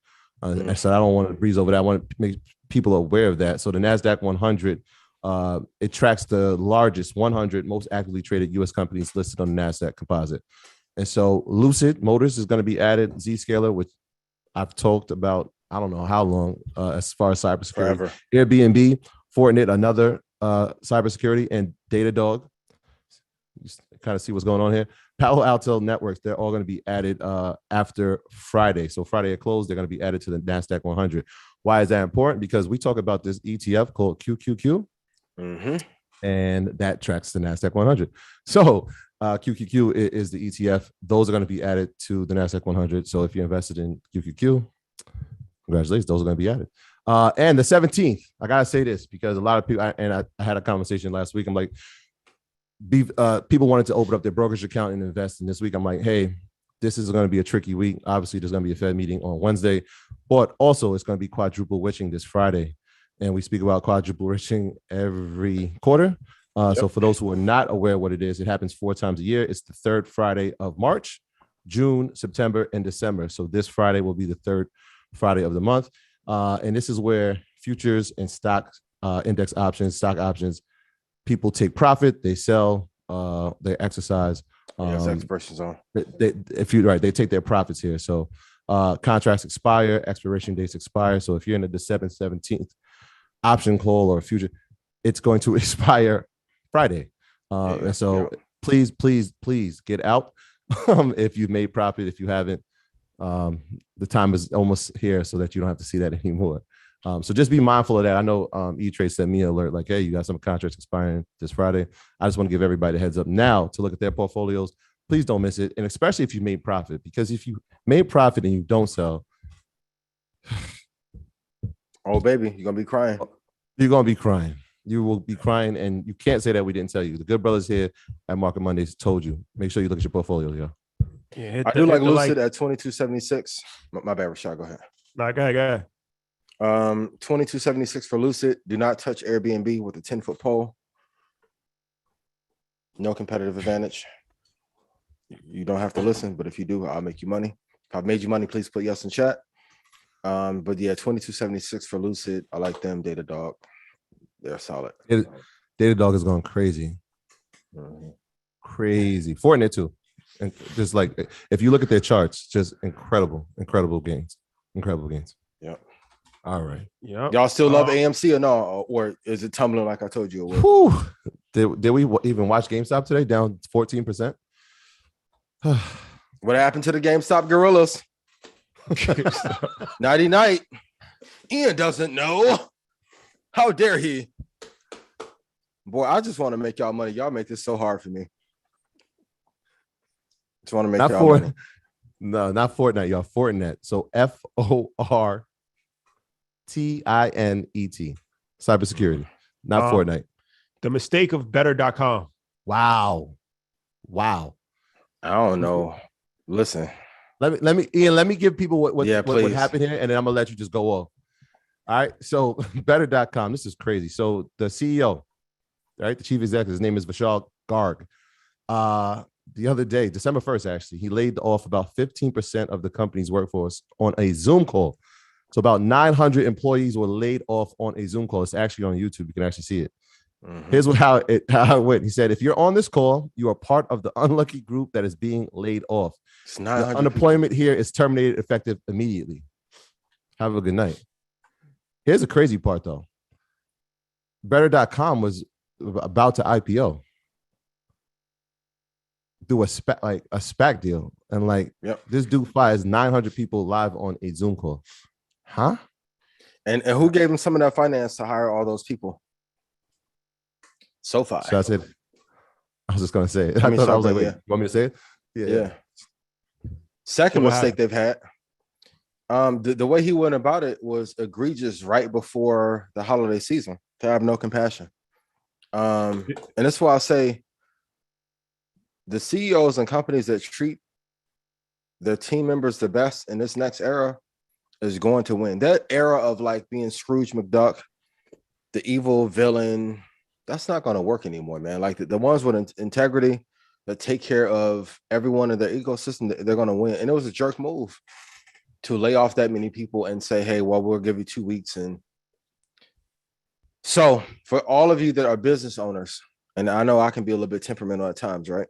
So I don't want to breeze over that. I want to make people aware of that. So the NASDAQ 100, it tracks the largest 100 most actively traded U.S. companies listed on the NASDAQ composite. And so Lucid Motors is going to be added, Zscaler, which I've talked about, I don't know how long, as far as cybersecurity. Forever. Airbnb, Fortinet, another cybersecurity, and Datadog. You kind of see what's going on here. Palo Alto Networks, they're all going to be added after Friday. So Friday at close, they're going to be added to the NASDAQ 100. Why is that important? Because we talk about this ETF called QQQ, and that tracks the NASDAQ 100. So QQQ is the ETF. Those are going to be added to the NASDAQ 100. So if you invested in QQQ, congratulations, those are going to be added. And the 17th, I got to say this because a lot of people, I had a conversation last week. I'm like, people wanted to open up their brokerage account and invest in this week. I'm like, hey, this is going to be a tricky week. Obviously, there's going to be a Fed meeting on Wednesday, but also it's going to be quadruple witching this Friday. And we speak about quadruple witching every quarter. So for those who are not aware what it is, it happens 4 times a year. It's the third Friday of March, June, September, and December. So this Friday will be the third Friday of the month. And this is where futures and stock index options, stock options, people take profit, they sell, they exercise It's expiration zone. They take their profits here. So contracts expire, expiration dates expire. So if you're in a December 17th option call or future, it's going to expire Friday. And so please get out if you've made profit. If you haven't, the time is almost here so that you don't have to see that anymore. So just be mindful of that. I know E-Trade sent me an alert like, hey, you got some contracts expiring this Friday. I just want to give everybody a heads up now to look at their portfolios. Please don't miss it. And especially if you made profit, because if you made profit and you don't sell, oh, baby, you're going to be crying. You're going to be crying. You will be crying, and you can't say that we didn't tell you. The good brothers here at Market Mondays told you. Make sure you look at your portfolio, yo. Yeah, I do like Lucid at 2276. My bad, Rashad. Go ahead. Nah, go ahead. 2276 for Lucid. Do not touch Airbnb with a 10-foot pole. No competitive advantage. You don't have to listen, but if you do, I'll make you money. If I've made you money, please put yes in chat. But yeah, 2276 for Lucid. I like them. Datadog. They're solid. Datadog is going crazy. Crazy. Fortnite too. And just like if you look at their charts, just incredible gains. Yep. All right. Yeah. Y'all still love AMC or no? Or is it tumbling like I told you it would? Did we even watch GameStop today? Down 14%. What happened to the GameStop gorillas? Nighty night. Ian doesn't know. How dare he? Boy, I just want to make y'all money. Y'all make this so hard for me. Just want to make y'all money. No, not Fortnite, y'all. Fortinet. So Fortinet. Cybersecurity, not Fortnite. The mistake of better.com. Wow. I don't know. Listen. Let me give people what happened here, and then I'm gonna let you just go off. All right. So better.com. This is crazy. So the CEO, right? The chief executive, his name is Vishal Garg. The other day, December 1st, actually, he laid off about 15% of the company's workforce on a Zoom call. So about 900 employees were laid off on a Zoom call. It's actually on YouTube. You can actually see it. Mm-hmm. Here's how it went. He said, if you're on this call, you are part of the unlucky group that is being laid off. The unemployment here is terminated effective immediately. Have a good night. Here's the crazy part, though. Better.com was about to IPO. Do a SPAC deal. And this dude fires 900 people live on a Zoom call. Huh? And who gave him some of that finance to hire all those people? SoFi. So I was just going to say it. I was like, wait, you want me to say it? Yeah. Second mistake they've had. The way he went about it was egregious right before the holiday season, to have no compassion. And that's why I say the CEOs and companies that treat their team members the best in this next era is going to win. That era of being Scrooge McDuck, the evil villain, that's not going to work anymore, man. The ones with integrity that take care of everyone in their ecosystem, they're going to win. And it was a jerk move to lay off that many people and say, hey, well, we'll give you 2 weeks. And so for all of you that are business owners, and I know I can be a little bit temperamental at times, right?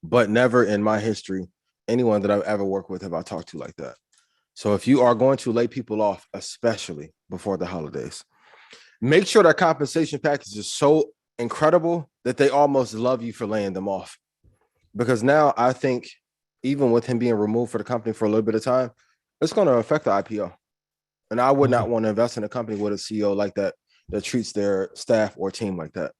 But never in my history, anyone that I've ever worked with have I talked to like that. So if you are going to lay people off, especially before the holidays, make sure that compensation package is so incredible that they almost love you for laying them off. Because now I think even with him being removed for the company for a little bit of time, it's going to affect the IPO. And I would not want to invest in a company with a CEO like that treats their staff or team like that.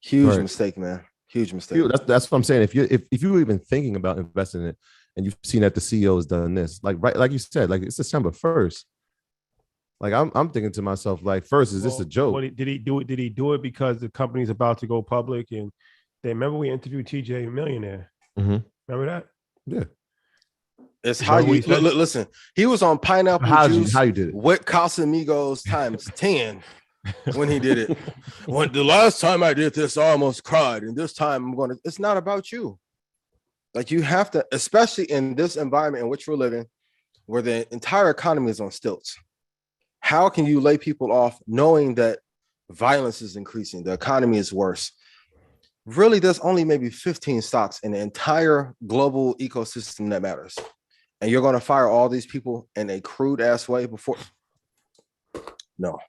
Huge mistake, man. Huge mistake. That's what I'm saying. If you were even thinking about investing in it and you've seen that the CEO has done this, like you said, it's December 1st. I'm thinking to myself, first, is this a joke? Did he do it? Did he do it because the company's about to go public? And they remember we interviewed TJ Millionaire. Mm-hmm. Remember that? Yeah. It's how you listen. He was on pineapple juice. How you did it? What Casamigos times 10 when he did it. When the last time I did this, I almost cried, and this time I'm going to. It's not about you. You have to, especially in this environment in which we're living, where the entire economy is on stilts. How can you lay people off knowing that violence is increasing, the economy is worse? really there's only maybe 15 stocks in the entire global ecosystem that matters. And you're going to fire all these people in a crude ass way before? No.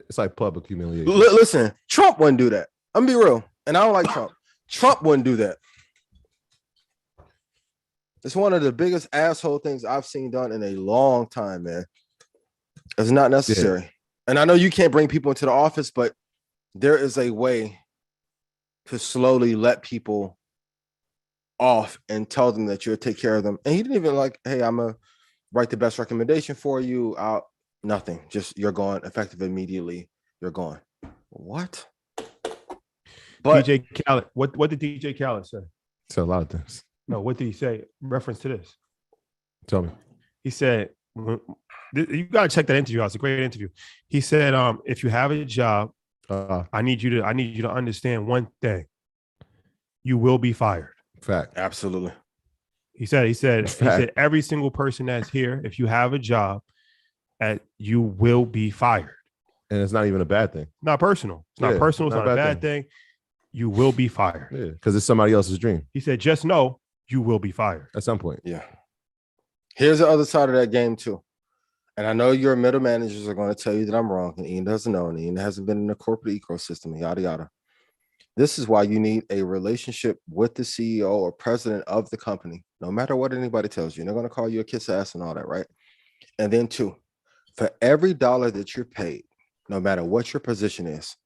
It's like public humiliation. Listen, Trump wouldn't do that. I'm gonna be real. And I don't like Trump. Trump wouldn't do that. It's one of the biggest asshole things I've seen done in a long time, man. It's not necessary. Yeah. And I know you can't bring people into the office, but there is a way to slowly let people off and tell them that you'll take care of them. And he didn't even like, hey, I'm gonna write the best recommendation for you. Nothing. Just you're gone. Effective immediately. You're gone. What? But DJ Khaled, what did DJ Khaled say? Said a lot of things. No, what did he say? Reference to this. Tell me. He said, you gotta check that interview out. It's a great interview. He said, if you have a job, I need you to understand one thing. You will be fired. Fact. Absolutely. He said every single person that's here, if you have a job, you will be fired. And it's not even a bad thing. Not personal. It's not personal. It's not a bad thing. You will be fired. Yeah, because it's somebody else's dream. He said, just know you will be fired. At some point. Yeah. Here's the other side of that game too. And I know your middle managers are going to tell you that I'm wrong. And Ian doesn't know. And Ian hasn't been in the corporate ecosystem, yada, yada. This is why you need a relationship with the CEO or president of the company, no matter what anybody tells you. They're going to call you a kiss ass and all that, right? And then two, for every dollar that you're paid, no matter what your position is,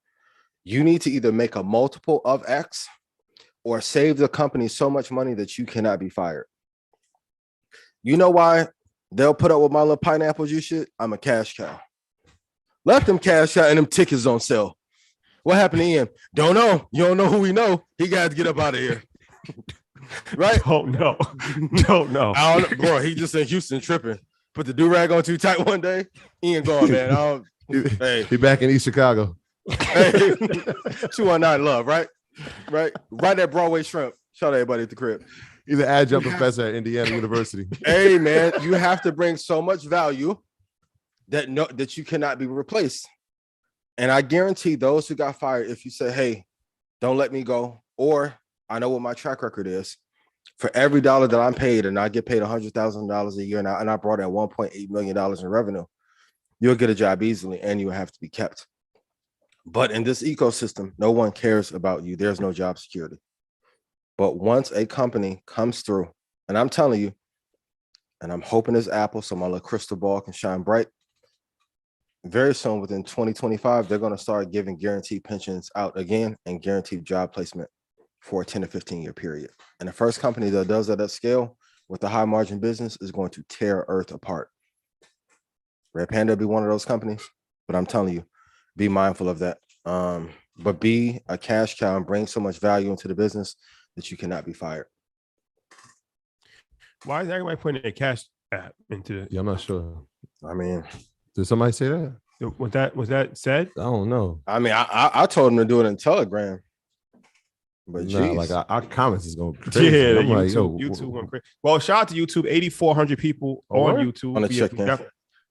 you need to either make a multiple of X or save the company so much money that you cannot be fired. You know why they'll put up with my little pineapple juice shit? I'm a cash cow. Let them cash out and them tickets on sale. What happened to Ian? Don't know. You don't know who we know. He got to get up out of here. Right? Don't know. Don't know. I don't know. Bro, he just in Houston tripping. Put the do-rag on too tight one day. Ian gone, man. He back in East Chicago. Hey, 219 Love, right? Right at Broadway Shrimp. Shout out everybody at the crib. He's an adjunct professor at Indiana University. Hey, man, you have to bring so much value that you cannot be replaced. And I guarantee those who got fired, if you say, hey, don't let me go, or I know what my track record is, for every dollar that I'm paid, and I get paid $100,000 a year, and I brought in $1.8 million in revenue, you'll get a job easily, and you have to be kept. But in this ecosystem, no one cares about you. There's no job security. But once a company comes through, and I'm telling you, and I'm hoping it's Apple, so my little crystal ball can shine bright, very soon, within 2025, they're going to start giving guaranteed pensions out again and guaranteed job placement for a 10 to 15 year period. And the first company that does that at scale with a high margin business is going to tear Earth apart. Red Panda will be one of those companies, but I'm telling you, be mindful of that. But be a cash cow and bring so much value into the business that you cannot be fired. Why is everybody putting a cash app into it? Yeah, I'm not sure. I mean, did somebody say that? Was that said? I don't know. I mean, I told him to do it in Telegram. But nah, like our comments is going crazy. Yeah, I'm like, YouTube going crazy. Well, shout out to YouTube, 8,400 people on YouTube.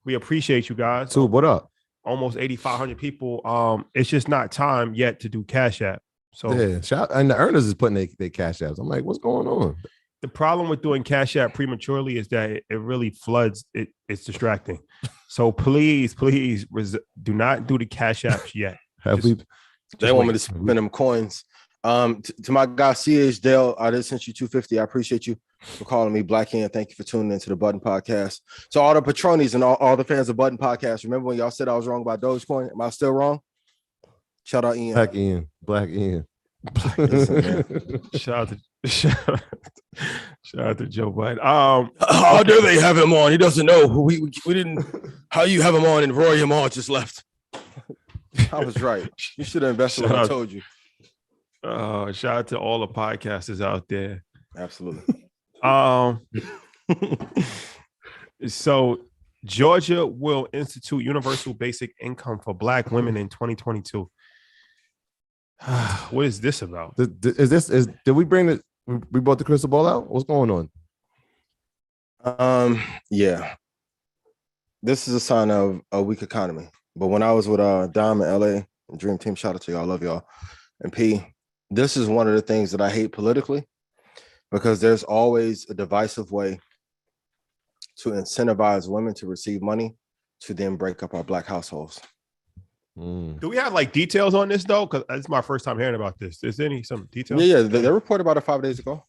We appreciate you guys. So what up? Almost 8,500 people. It's just not time yet to do Cash App. So yeah, and the earners is putting their Cash Apps. I'm like, what's going on? The problem with doing Cash App prematurely is that it really floods. It's distracting. So please do not do the Cash Apps yet. They want me to spend them coins. To my guy CH Dale, I just sent you $250. I appreciate you for calling me Black Ian. Thank you for tuning into the Button Podcast. So all the patronies and all the fans of Button Podcast, remember when y'all said I was wrong about Dogecoin? Am I still wrong? Shout out Ian. Black Ian. Listen, shout out to Joe Biden. How dare they have him on? He doesn't know. We didn't. How you have him on and Roy Amal just left? I was right. You should have invested what I told you. Shout out to all the podcasters out there. Absolutely. So Georgia will institute universal basic income for Black women in 2022. What is this about? Did we bring it? We brought the crystal ball out? What's going on? Yeah. This is a sign of a weak economy. But when I was with Dom in LA, Dream Team, shout out to y'all, love y'all. And P, this is one of the things that I hate politically, because there's always a divisive way to incentivize women to receive money to then break up our Black households. Do we have like details on this though? Because it's my first time hearing about this. Is there some details? Yeah, they reported about it 5 days ago.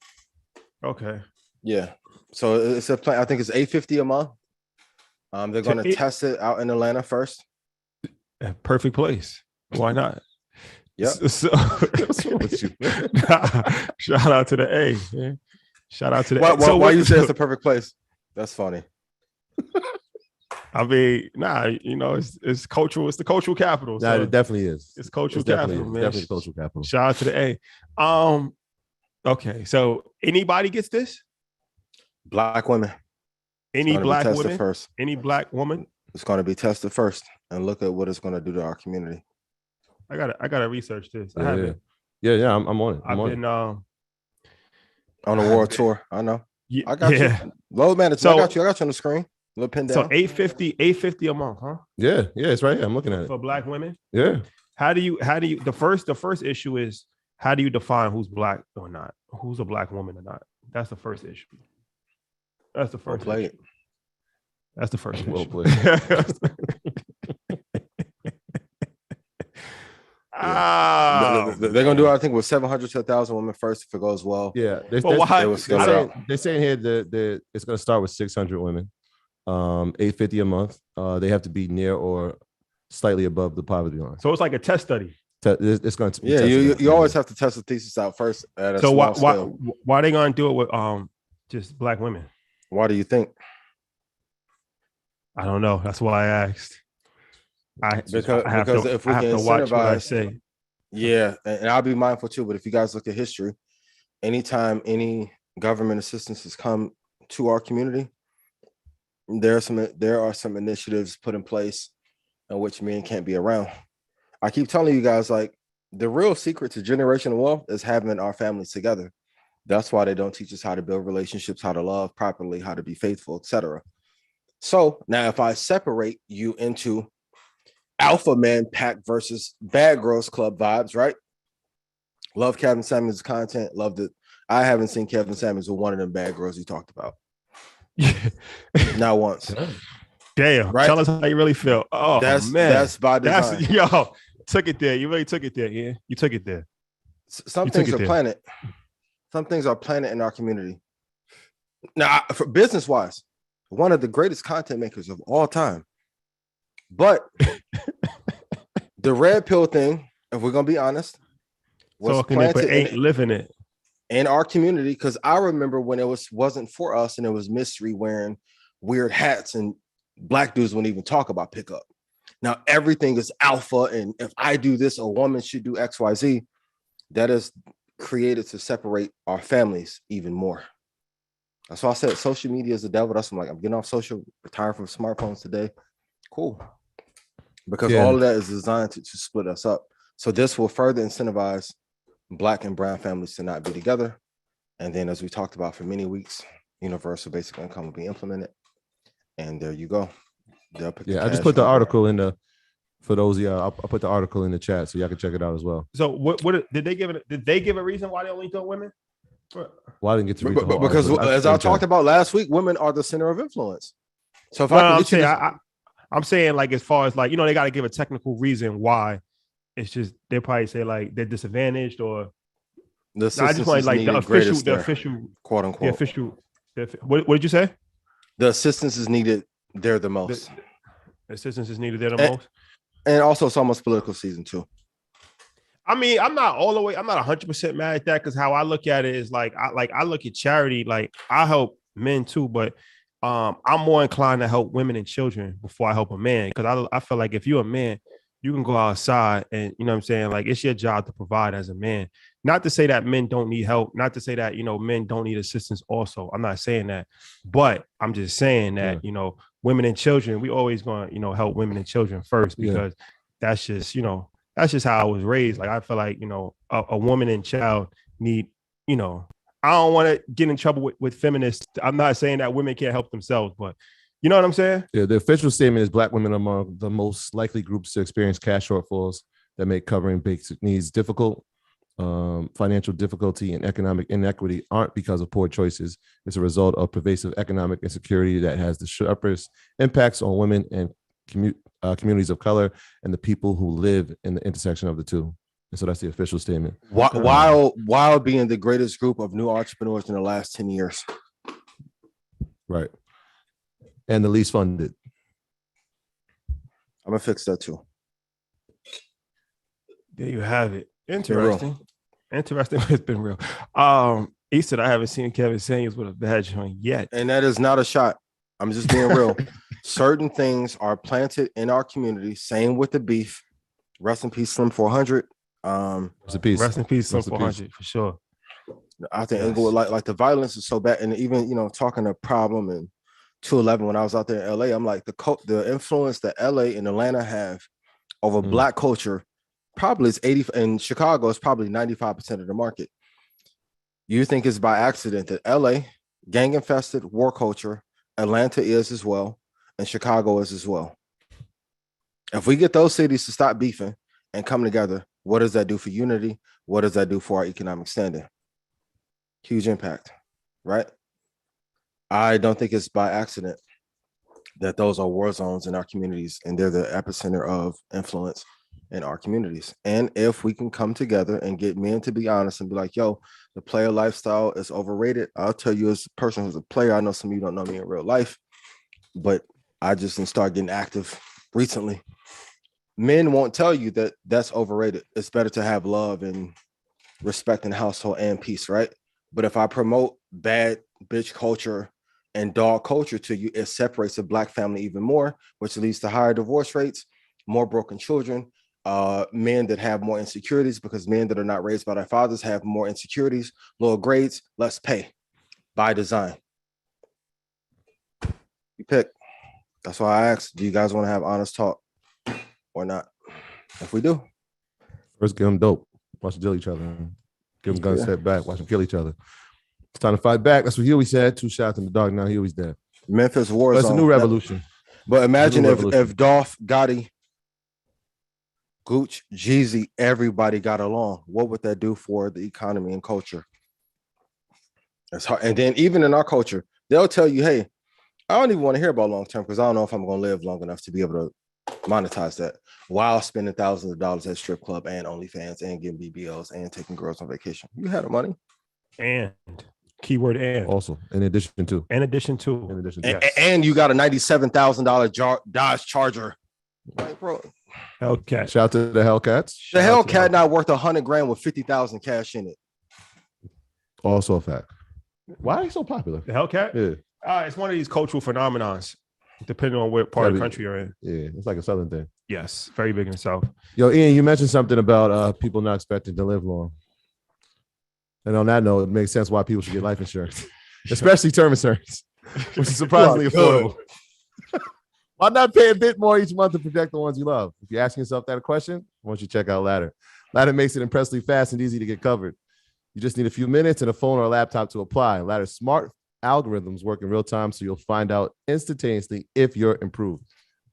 Okay. Yeah. So it's a plan. I think it's $850 a month. They're going to test it out in Atlanta first. Perfect place. Why not? Yep. Shout out to the A. Man. Shout out to the A. Why you say it's the perfect place? That's funny. I mean, it's cultural. It's the cultural capital. So it definitely is. It's cultural capital, man. Definitely cultural capital. Shout out to the A. Okay, so anybody gets this? Black women. Any black woman first? Any black woman? It's going to be tested first, and look at what it's going to do to our community. I gotta research this. I'm on it. I've been on a world tour. I know. Yeah, I got you. Low man, I got you on the screen. Little pin down. So $850 a month, huh? Yeah, it's right here. I'm looking at it. For black women? Yeah. How do you the first issue is, how do you define who's black or not? Who's a black woman or not? That's the first issue. That's the first issue. That's the first issue. Well played. They're gonna do, I think, with 700 to 1,000 women first if it goes well. Yeah, they're saying here that it's gonna start with 600 women, $850 a month. They have to be near or slightly above the poverty line. So it's like a test study. It's going to be you always have to test the thesis out first. So why are they gonna do it with just black women? Why do you think? I don't know. That's why I asked. Because if we can watch what I say. Yeah, and I'll be mindful too. But if you guys look at history, anytime any government assistance has come to our community, there are some initiatives put in place in which men can't be around. I keep telling you guys, like, the real secret to generational wealth is having our families together. That's why they don't teach us how to build relationships, how to love properly, how to be faithful, etc. So now if I separate you into alpha man pack versus bad girls club vibes, right? Love Kevin Samuels' content. Loved it. I haven't seen Kevin Samuels with one of them bad girls you talked about. Not once. Damn. Right? Tell us how you really feel. Oh, man. That's by design. Took it there. You really took it there. Yeah, you took it there. Some things are planted. Some things are planted in our community. Now, for business-wise, one of the greatest content makers of all time. But the red pill thing, if we're gonna be honest, was planted living it in our community. Because I remember when it wasn't for us and it was mystery wearing weird hats and black dudes wouldn't even talk about pickup. Now everything is alpha, and if I do this, a woman should do XYZ. That is created to separate our families even more. That's why I said social media is the devil. That's why I'm getting off social, retiring from smartphones today. Cool. Because all of that is designed to split us up. So this will further incentivize Black and brown families to not be together. And then, as we talked about for many weeks, universal basic income will be implemented. And there you go. I just put the article in the, for those of y'all, I'll put the article in the chat so y'all can check it out as well. So what did they give a reason why they only do women? Well, I didn't get to read the whole because article. as I talked about last week, women are the center of influence. So if I'm saying, like, as far as, like, they got to give a technical reason why. It's just they probably say like they're disadvantaged, or I just want like the official quote unquote. What did you say? The assistance is needed there the most. The assistance is needed there the most. And also it's almost political season too. I mean, I'm not 100% mad at that, because how I look at it is I look at charity, like I help men too, but I'm more inclined to help women and children before I help a man, because I feel like if you're a man, you can go outside and, you know what I'm saying, like, it's your job to provide as a man. Not to say that men don't need help, not to say that, men don't need assistance also. I'm not saying that, but I'm just saying that, women and children, we always going to, help women and children first, because that's just how I was raised. Like, I feel like, a woman and child need, I don't want to get in trouble with feminists. I'm not saying that women can't help themselves, but you know what I'm saying? Yeah, the official statement is Black women are among the most likely groups to experience cash shortfalls that make covering basic needs difficult. financial difficulty and economic inequity aren't because of poor choices. It's a result of pervasive economic insecurity that has the sharpest impacts on women and communities of color and the people who live in the intersection of the two. And so that's the official statement. While being the greatest group of new entrepreneurs in the last 10 years. Right. And the least funded. I'm gonna fix that too. There you have it. Interesting. Interesting. It's been real. He said I haven't seen Kevin Samuels with a bad joint yet. And that is not a shot. I'm just being real. Certain things are planted in our community. Same with the beef. Rest in peace, Slim 400. Rest in peace, Slim 400 for sure. I think Inglewood, like the violence is so bad, and even talking to Problem and 211 when I was out there in LA, I'm like the influence that LA and Atlanta have over Black culture probably is 80, and Chicago is probably 95% of the market. You think it's by accident that LA, gang infested, war culture, Atlanta is as well, and Chicago is as well. If we get those cities to stop beefing and come together, what does that do for unity? What does that do for our economic standing? Huge impact, right? I don't think it's by accident that those are war zones in our communities, and they're the epicenter of influence in our communities. And if we can come together and get men to be honest and be like, yo, the player lifestyle is overrated. I'll tell you, as a person who's a player, I know some of you don't know me in real life, but I just didn't start getting active recently. Men won't tell you that that's overrated. It's better to have love and respect in the household and peace, right? But if I promote bad bitch culture and dog culture to you, it separates the Black family even more, which leads to higher divorce rates, more broken children, men that have more insecurities, because men that are not raised by their fathers have more insecurities, lower grades, less pay by design. You pick. That's why I asked, do you guys want to have honest talk or not? If we do, first give them dope, watch them kill each other. Give them guns, step back, watch them kill each other. It's time to fight back. That's what Huey said. 2 shots in the dark. Now Huey's dead. Memphis war zone. That's a new revolution. But imagine if Dolph, Gotti, Gooch, Jeezy, everybody got along. What would that do for the economy and culture? It's hard. And then even in our culture, they'll tell you, hey, I don't even want to hear about long term because I don't know if I'm going to live long enough to be able to monetize that while spending thousands of dollars at strip club and OnlyFans and getting BBLs and taking girls on vacation. You had the money. And keyword and also in addition to yes. And you got a $97,000 Dodge Charger. Like, bro. Hellcat. Shout out to the Hellcats. The Hellcat not worth $100,000 with 50,000 cash in it. Also a fact. Why are they so popular? The Hellcat? Yeah. It's one of these cultural phenomenons, depending on what part of the country you're in. Yeah, it's like a Southern thing. Yes, very big in the South. Yo, Ian, you mentioned something about people not expecting to live long. And on that note, it makes sense why people should get life insurance, especially term insurance, which is surprisingly affordable. Why not pay a bit more each month to protect the ones you love? If you're asking yourself that question, why don't you check out Ladder? Ladder makes it impressively fast and easy to get covered. You just need a few minutes and a phone or a laptop to apply. Ladder's smart algorithms work in real time, so you'll find out instantaneously if you're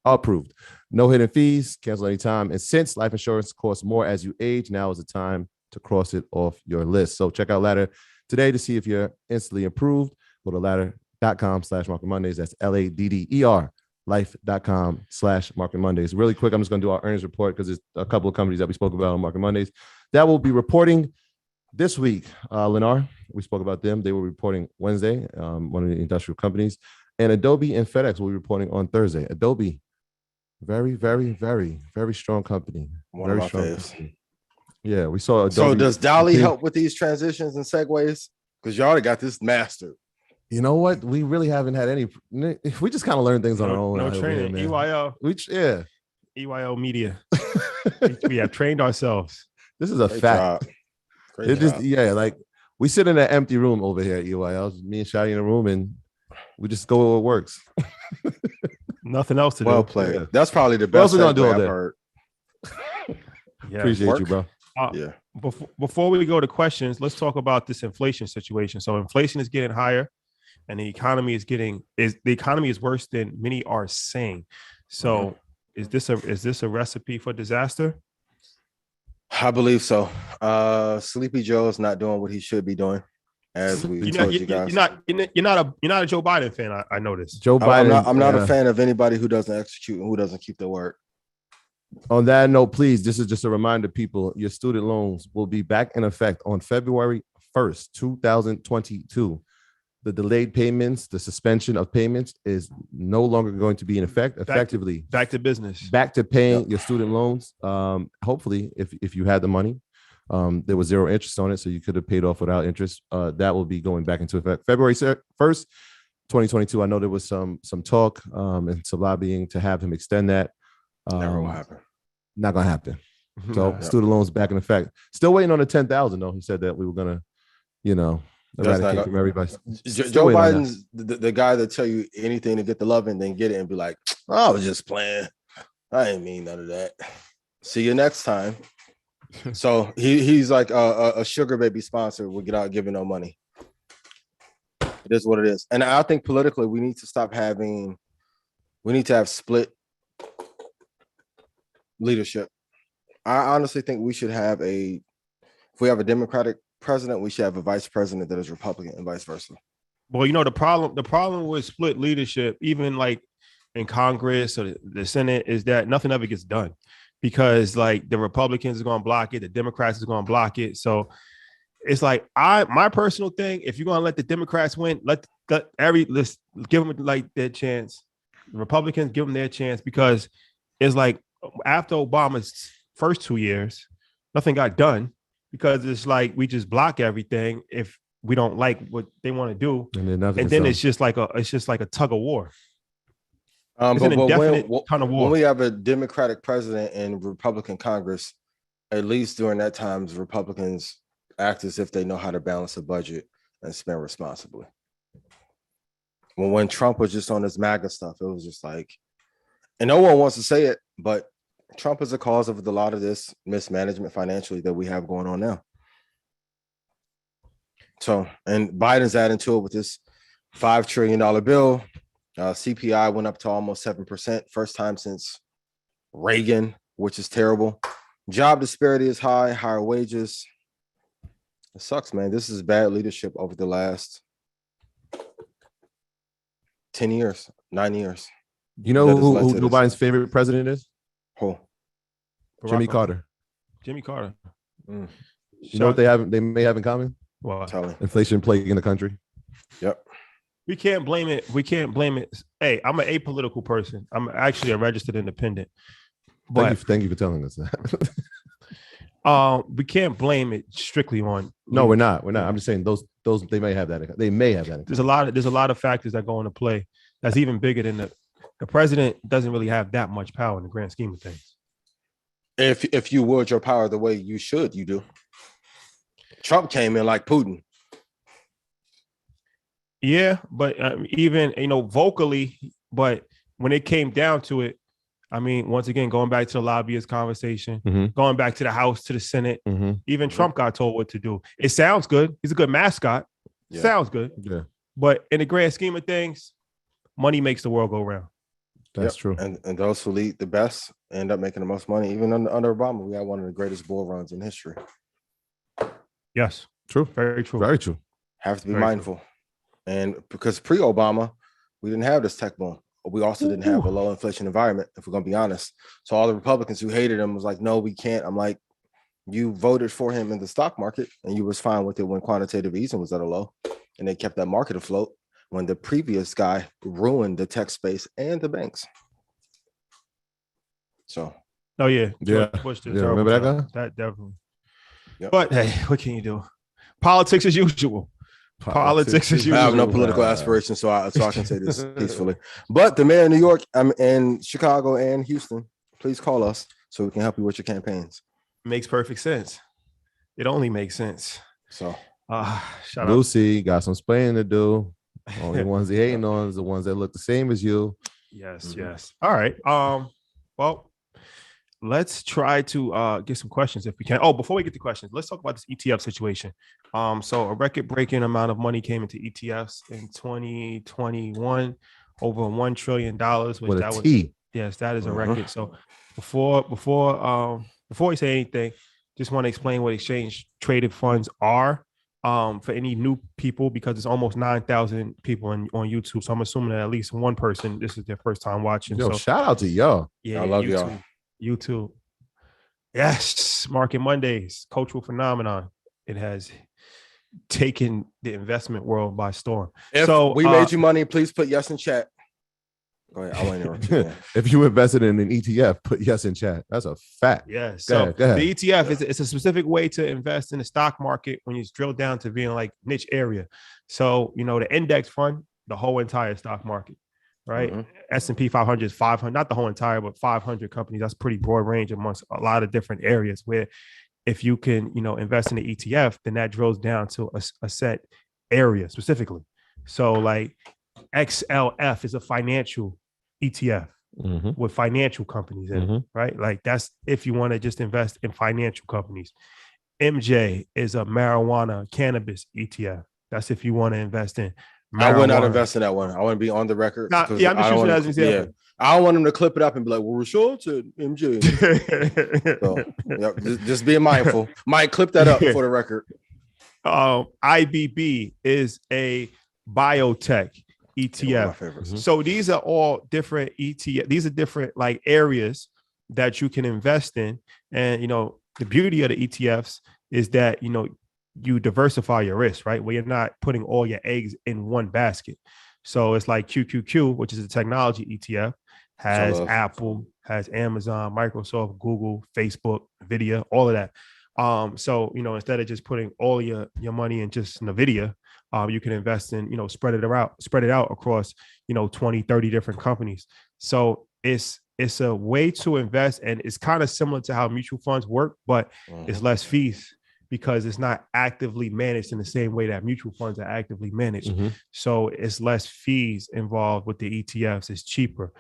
approved. No hidden fees, cancel anytime. And since life insurance costs more as you age, now is the time to cross it off your list. So check out Ladder today to see if you're instantly approved. Go to ladder.com/Market Mondays. That's LADDER, life.com/Market Mondays. Really quick, I'm just going to do our earnings report because there's a couple of companies that we spoke about on Market Mondays that will be reporting this week. Lennar, we spoke about them. They were reporting Wednesday, one of the industrial companies. And Adobe and FedEx will be reporting on Thursday. Adobe, very, very, very, very strong company. One very of my strong faves. company. Yeah, we saw Adobe. So does Dolly help with these transitions and segues? Because you already got this mastered. You know what? We really haven't had any. We just kind of learned things on our own. No training. EYL. EYL Media. We have trained ourselves. This is a fact. It just like we sit in an empty room over here at EYL. Me and Shadi in a room, and we just go where it works. Nothing else to do. Well played. Yeah. That's probably the best. What else we gonna do all day? Heard. Yeah, appreciate you, bro. Yeah. Before we go to questions, let's talk about this inflation situation. So inflation is getting higher, and the economy is worse than many are saying. So is this a recipe for disaster? I believe so. Sleepy Joe is not doing what he should be doing, as we told you guys. You're not a Joe Biden fan. I noticed. Joe Biden. I'm not a fan of anybody who doesn't execute and who doesn't keep their word. On that note, please, this is just a reminder, people, your student loans will be back in effect on February 1st, 2022. The delayed payments, the suspension of payments is no longer going to be in effect. Effectively, back to business, back to paying your student loans. Hopefully, if you had the money, there was zero interest on it, so you could have paid off without interest. That will be going back into effect February 1st, 2022. I know there was some talk and some lobbying to have him extend that. Never will happen. Not gonna happen. So student loans back in effect. Still waiting on the 10,000 though. He said that we were gonna, eradicate from everybody. Joe Biden's the guy that tell you anything to get the love and then get it and be like, I was just playing. I ain't mean none of that. See you next time. So he's like a sugar baby sponsor without giving no money. It is what it is. And I think politically we need to have split leadership. I honestly think we should have if we have a Democratic president, we should have a vice president that is Republican and vice versa. Well, the problem with split leadership, even like in Congress or the Senate, is that nothing ever gets done because like the Republicans are going to block it, the Democrats are going to block it. So it's like my personal thing, if you're going to let the Democrats win, let's give them like their chance. The Republicans give them their chance because it's like after Obama's first 2 years, nothing got done because it's like we just block everything if we don't like what they want to do, and then it's just like a tug of war. It's an indefinite ton of war. When we have a Democratic president and Republican Congress, at least during that time, Republicans act as if they know how to balance a budget and spend responsibly. When Trump was just on his MAGA stuff, it was just like, and no one wants to say it, but Trump is the cause of a lot of this mismanagement financially that we have going on now. So, and Biden's adding to it with this $5 trillion bill. CPI went up to almost 7%, first time since Reagan, which is terrible. Job disparity is high, higher wages. It sucks, man. This is bad leadership over the last 10 years, 9 years. You know who Joe Biden's favorite president is? Who? Jimmy Carter. Jimmy Carter. You know what they may have in common? Well, inflation plaguing the country. Yep. We can't blame it. Hey, I'm an apolitical person. I'm actually a registered independent. But thank you for telling us that. We can't blame it strictly on. No, we're not. I'm just saying those they may have that. They may have that. There's a lot of factors that go into play. That's even bigger than the president doesn't really have that much power in the grand scheme of things. If you wield your power the way you should, you do. Trump came in like Putin. Yeah, but even vocally, but when it came down to it, I mean, once again, going back to the lobbyist conversation, going back to the House, to the Senate, even Trump got told what to do. It sounds good. He's a good mascot. Yeah. Sounds good. Yeah. But in the grand scheme of things, money makes the world go round. That's true. And those who lead the best end up making the most money. Even under Obama, we had one of the greatest bull runs in history. Yes. True. Very true. Very true. Have to be mindful. True. And because pre-Obama, we didn't have this tech boom. We also didn't have a low inflation environment, if we're going to be honest. So all the Republicans who hated him was like, no, we can't. I'm like, you voted for him in the stock market and you was fine with it when quantitative easing was at a low. And they kept that market afloat when the previous guy ruined the tech space and the banks. So. Oh, yeah. Yeah. Remember that guy? That definitely. Yep. But hey, what can you do? Politics as usual. Politics as usual. I have no political aspirations, so I can say this peacefully. But the mayor of New York, and Chicago and Houston, please call us so we can help you with your campaigns. Makes perfect sense. It only makes sense. So, shout Lucy got some spraying to do. Only ones he hating on is the ones that look the same as you. Yes, yes. All right. Well, let's try to get some questions if we can. Oh, before we get to questions, let's talk about this ETF situation. So a record-breaking amount of money came into ETFs in 2021, over $1 trillion. Yes, that is a record. So before you say anything, just want to explain what exchange traded funds are for any new people, because it's almost 9,000 people on YouTube. So I'm assuming that at least one person, this is their first time watching. Yo, so shout out to y'all. yeah, I love YouTube. YouTube. Yes, Market Mondays, cultural phenomenon. It has taken the investment world by storm. If so we made you money, please put yes in chat. Go ahead. I want to interrupt you. If you invested in an ETF, put yes in chat. That's a fact. Yeah. So go ahead. the ETF is it's a specific way to invest in the stock market when you drill down to being like niche area. So, the index fund, the whole entire stock market, right? Mm-hmm. S&P 500 is 500, not the whole entire, but 500 companies. That's pretty broad range amongst a lot of different areas where if you can, invest in the ETF, then that drills down to a set area specifically. So like XLF is a financial ETF with financial companies in it, right? Like that's if you want to just invest in financial companies. MJ is a marijuana cannabis ETF. That's if you want to invest in marijuana. I would not invest in that one. I want to be on the record. I'm just using that as an example. Yeah. I don't want them to clip it up and be like, well, Rashad said MJ. So, just being mindful. Might clip that up for the record. IBB is a biotech ETF. So these are all different ETF. These are different like areas that you can invest in. And, the beauty of the ETFs is that, you diversify your risk, right? Where you're not putting all your eggs in one basket. So it's like QQQ, which is a technology ETF, has Apple, has Amazon, Microsoft, Google, Facebook, Nvidia, all of that. So, instead of just putting all your money in just Nvidia, you can invest in, spread it out across, 20, 30 different companies. So it's a way to invest, and it's kind of similar to how mutual funds work, but it's less fees because it's not actively managed in the same way that mutual funds are actively managed. So it's less fees involved with the ETFs. It's cheaper.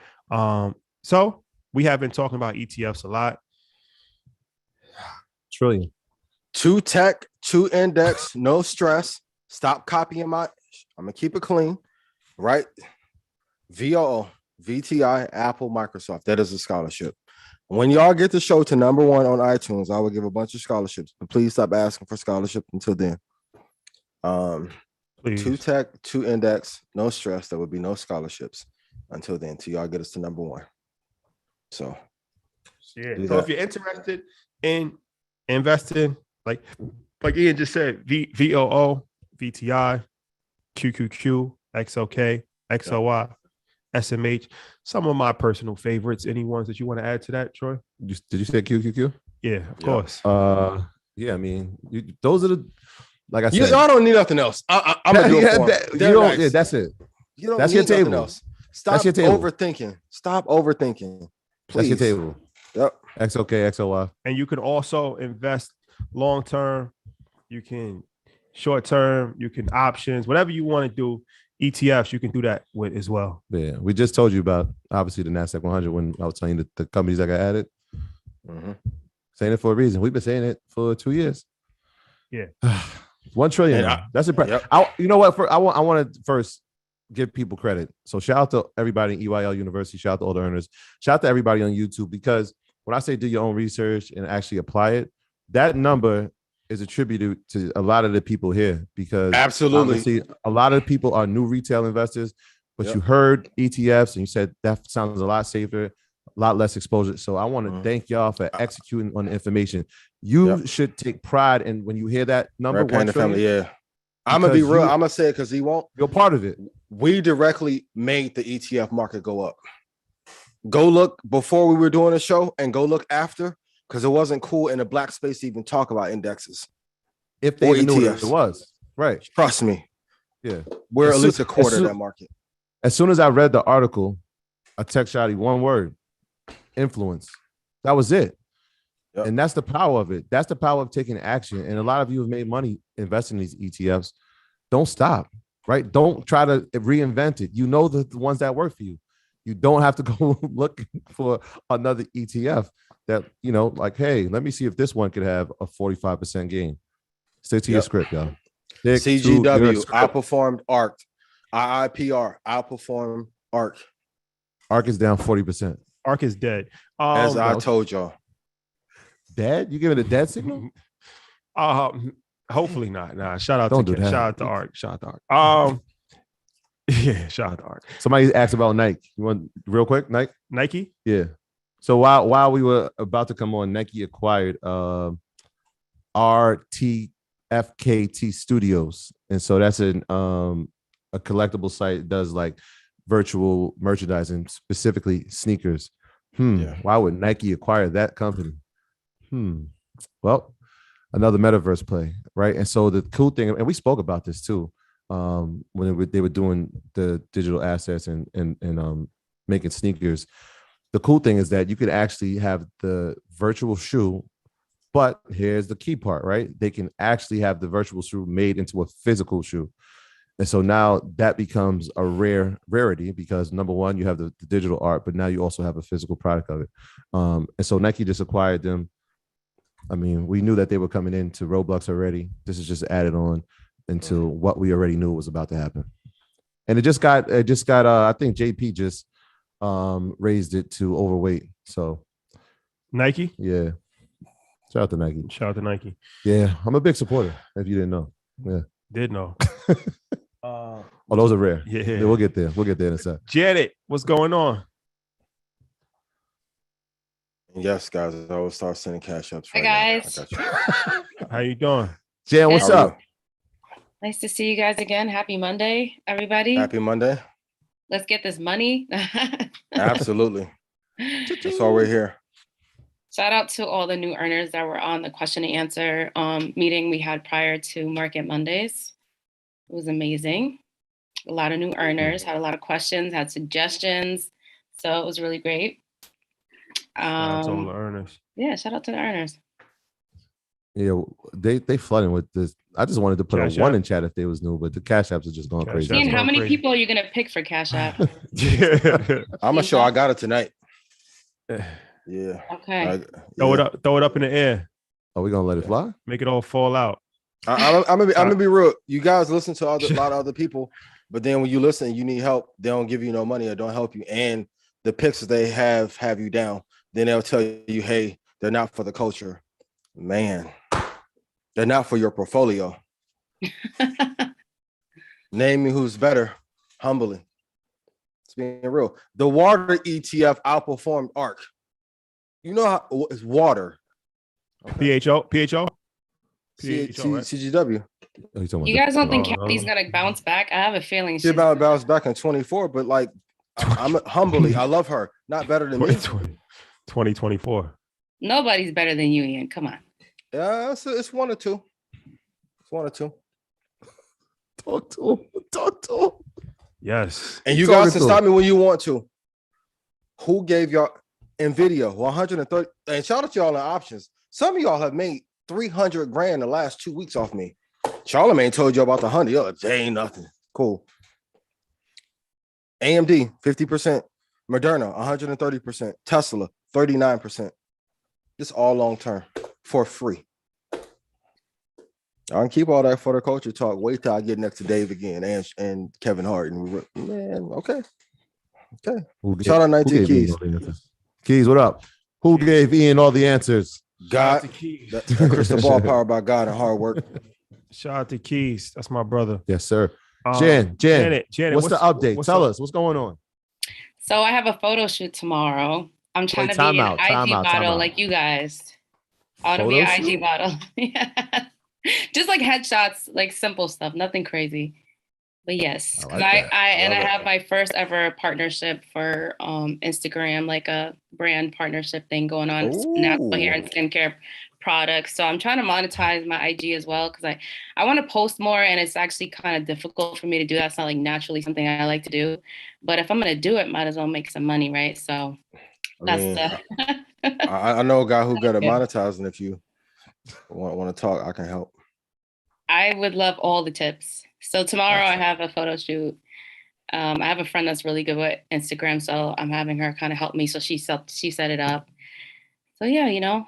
So we have been talking about ETFs a lot. Trillion. 2 tech, 2 index, no stress. Stop copying I'm gonna keep it clean, right? VOO, VTI, Apple, Microsoft. That is a scholarship. When y'all get the show to number 1 on iTunes, I will give a bunch of scholarships. But please stop asking for scholarships until then. 2 tech, 2 index, no stress. There would be no scholarships until then. Till y'all get us to number 1. So, So if you're interested in investing, like Ian just said, VOO, VTI, QQQ, XOK, XOY, SMH, some of my personal favorites. Any ones that you want to add to that, Troy? Did you say QQQ? Yeah, of course. Yeah, I mean, those are the, like I said, y'all don't need nothing else. I'm gonna do it for them. Yeah, that's it. You don't that's need your table. Else. Stop overthinking. Stop overthinking. Please. That's your table. Yep. XOK, XOY. And you can also invest long term. You can short term. You can options. Whatever you want to do. ETFs, you can do that with as well. Yeah, we just told you about obviously the NASDAQ 100 when I was telling you the companies that got added. Saying it for a reason. We've been saying it for 2 years. Yeah, 1 trillion. That's impressive. You know what? I want to first give people credit. So shout out to everybody in EYL University. Shout out to all the earners. Shout out to everybody on YouTube, because when I say do your own research and actually apply it, that number is attributed to a lot of the people here, because absolutely a lot of people are new retail investors, but you heard ETFs and you said that sounds a lot safer, a lot less exposure. So I want to thank y'all for executing on the information. You should take pride in when you hear that number. Right, family, I'm gonna be real. I'm gonna say it because he won't. You're part of it. We directly made the ETF market go up. Go look before we were doing the show and go look after. Because it wasn't cool in the black space to even talk about indexes. If they knew what it was. Right. Trust me. Yeah. We're at least a quarter of that market. As soon as I read the article, I text Shotty one word: influence. That was it. Yep. And that's the power of it. That's the power of taking action. And a lot of you have made money investing in these ETFs. Don't stop, right? Don't try to reinvent it. You know the ones that work for you. You don't have to go looking for another ETF that, like, hey, let me see if this one could have a 45% gain. Stick to your script, y'all. CGW outperformed ARC. IIPR outperformed ARC. ARC is down 40%. ARC is dead. As I told y'all. dead? You giving a dead signal? Hopefully not. Nah, shout out Don't to do that. Shout out to Art. Shout out to Art. Yeah, shout out to Art. Somebody asked about Nike. You want real quick, Nike? Nike? Yeah. So while we were about to come on, Nike acquired RTFKT Studios, and so that's a collectible site that does like virtual merchandising, specifically sneakers. Yeah. Why would Nike acquire that company? Well, another metaverse play, right? And so the cool thing, and we spoke about this too, when they were doing the digital assets and making sneakers. The cool thing is that you could actually have the virtual shoe, but here's the key part, right? They can actually have the virtual shoe made into a physical shoe. And so now that becomes a rarity because number one, you have the digital art, but now you also have a physical product of it. And so Nike just acquired them. I mean, we knew that they were coming into Roblox already. This is just added on into what we already knew was about to happen. And it just got I think JP just raised it to overweight. So Nike? Yeah. Shout out to Nike. Shout out to Nike. Yeah, I'm a big supporter, if you didn't know. Yeah. Did know. Those are rare. Yeah. We'll get there. We'll get there in a sec. Janet, what's going on? Yes, guys. I will start sending cash ups. Hi, Right guys. now. I got you. How you doing? Jan, what's How are up? Nice to see you guys again. Happy Monday, everybody. Happy Monday. Let's get this money. Absolutely. That's why we're here. Shout out to all the new earners that were on the question and answer meeting we had prior to Market Mondays. It was amazing. A lot of new earners, had a lot of questions, had suggestions. So it was really great. Shout out to all the earners. Yeah, shout out to the earners. Yeah, they flooding with this. I just wanted to put Cash a one App. in chat if they was new, but the cash apps are just going Cash crazy. App's Ian, how going many crazy. people are you going to pick for Cash App? Yeah. I'm gonna show I got it tonight. Yeah. Okay. Throw it up in the air. Are we gonna let it fly? Make it all fall out. I'm gonna be real. You guys listen to a lot of other people, but then when you listen, you need help. They don't give you no money or don't help you, and the picks that they have you down. Then they'll tell you, hey, they're not for the culture, man. They're not for your portfolio. Name me who's better. Humbly, it's being real. The water ETF outperformed ARK. You know how it's water. PHO? CGW. Oh, you talking about You guys don't think Oh, Kathy's going to bounce back? I have a feeling She about bounced back in 24, but like I'm humbly, I love her. Not better than me. 2024. Nobody's better than you, Ian. Come on. Yeah, it's one or two. It's one or two. Talk to him. Yes. And you guys can stop me when you want to. Who gave y'all NVIDIA 130? And shout out to y'all on options. Some of y'all have made 300 grand the last 2 weeks off me. Charlamagne told you about the 100. Yo, they ain't nothing. Cool. AMD 50%, Moderna 130%, Tesla 39%. This all long term for free. I can keep all that for the culture talk. Wait till I get next to Dave again and Kevin Hart. And man, okay. Shout out 19 Keys. Keys, what up? Who gave Ian all the answers? God, that crystal ball powered by God and hard work. Shout out to Keys. That's my brother. Yes, sir. Janet, what's the update? Tell us what's going on. So I have a photo shoot tomorrow. I'm trying to be an IG model like you guys. I want to be an IG model. Yeah. Just like headshots, like simple stuff, nothing crazy. But yes, because I have my first ever partnership for Instagram, like a brand partnership thing going on. Natural hair and skincare products. So I'm trying to monetize my IG as well because I want to post more, and it's actually kind of difficult for me to do that. It's not like naturally something I like to do. But if I'm gonna do it, might as well make some money, right? So that's I know a guy who got it monetizing. If you want to talk, I can help. I would love all the tips. So tomorrow I have a photo shoot. I have a friend that's really good with Instagram, so I'm having her kind of help me. So she set it up. So yeah, you know.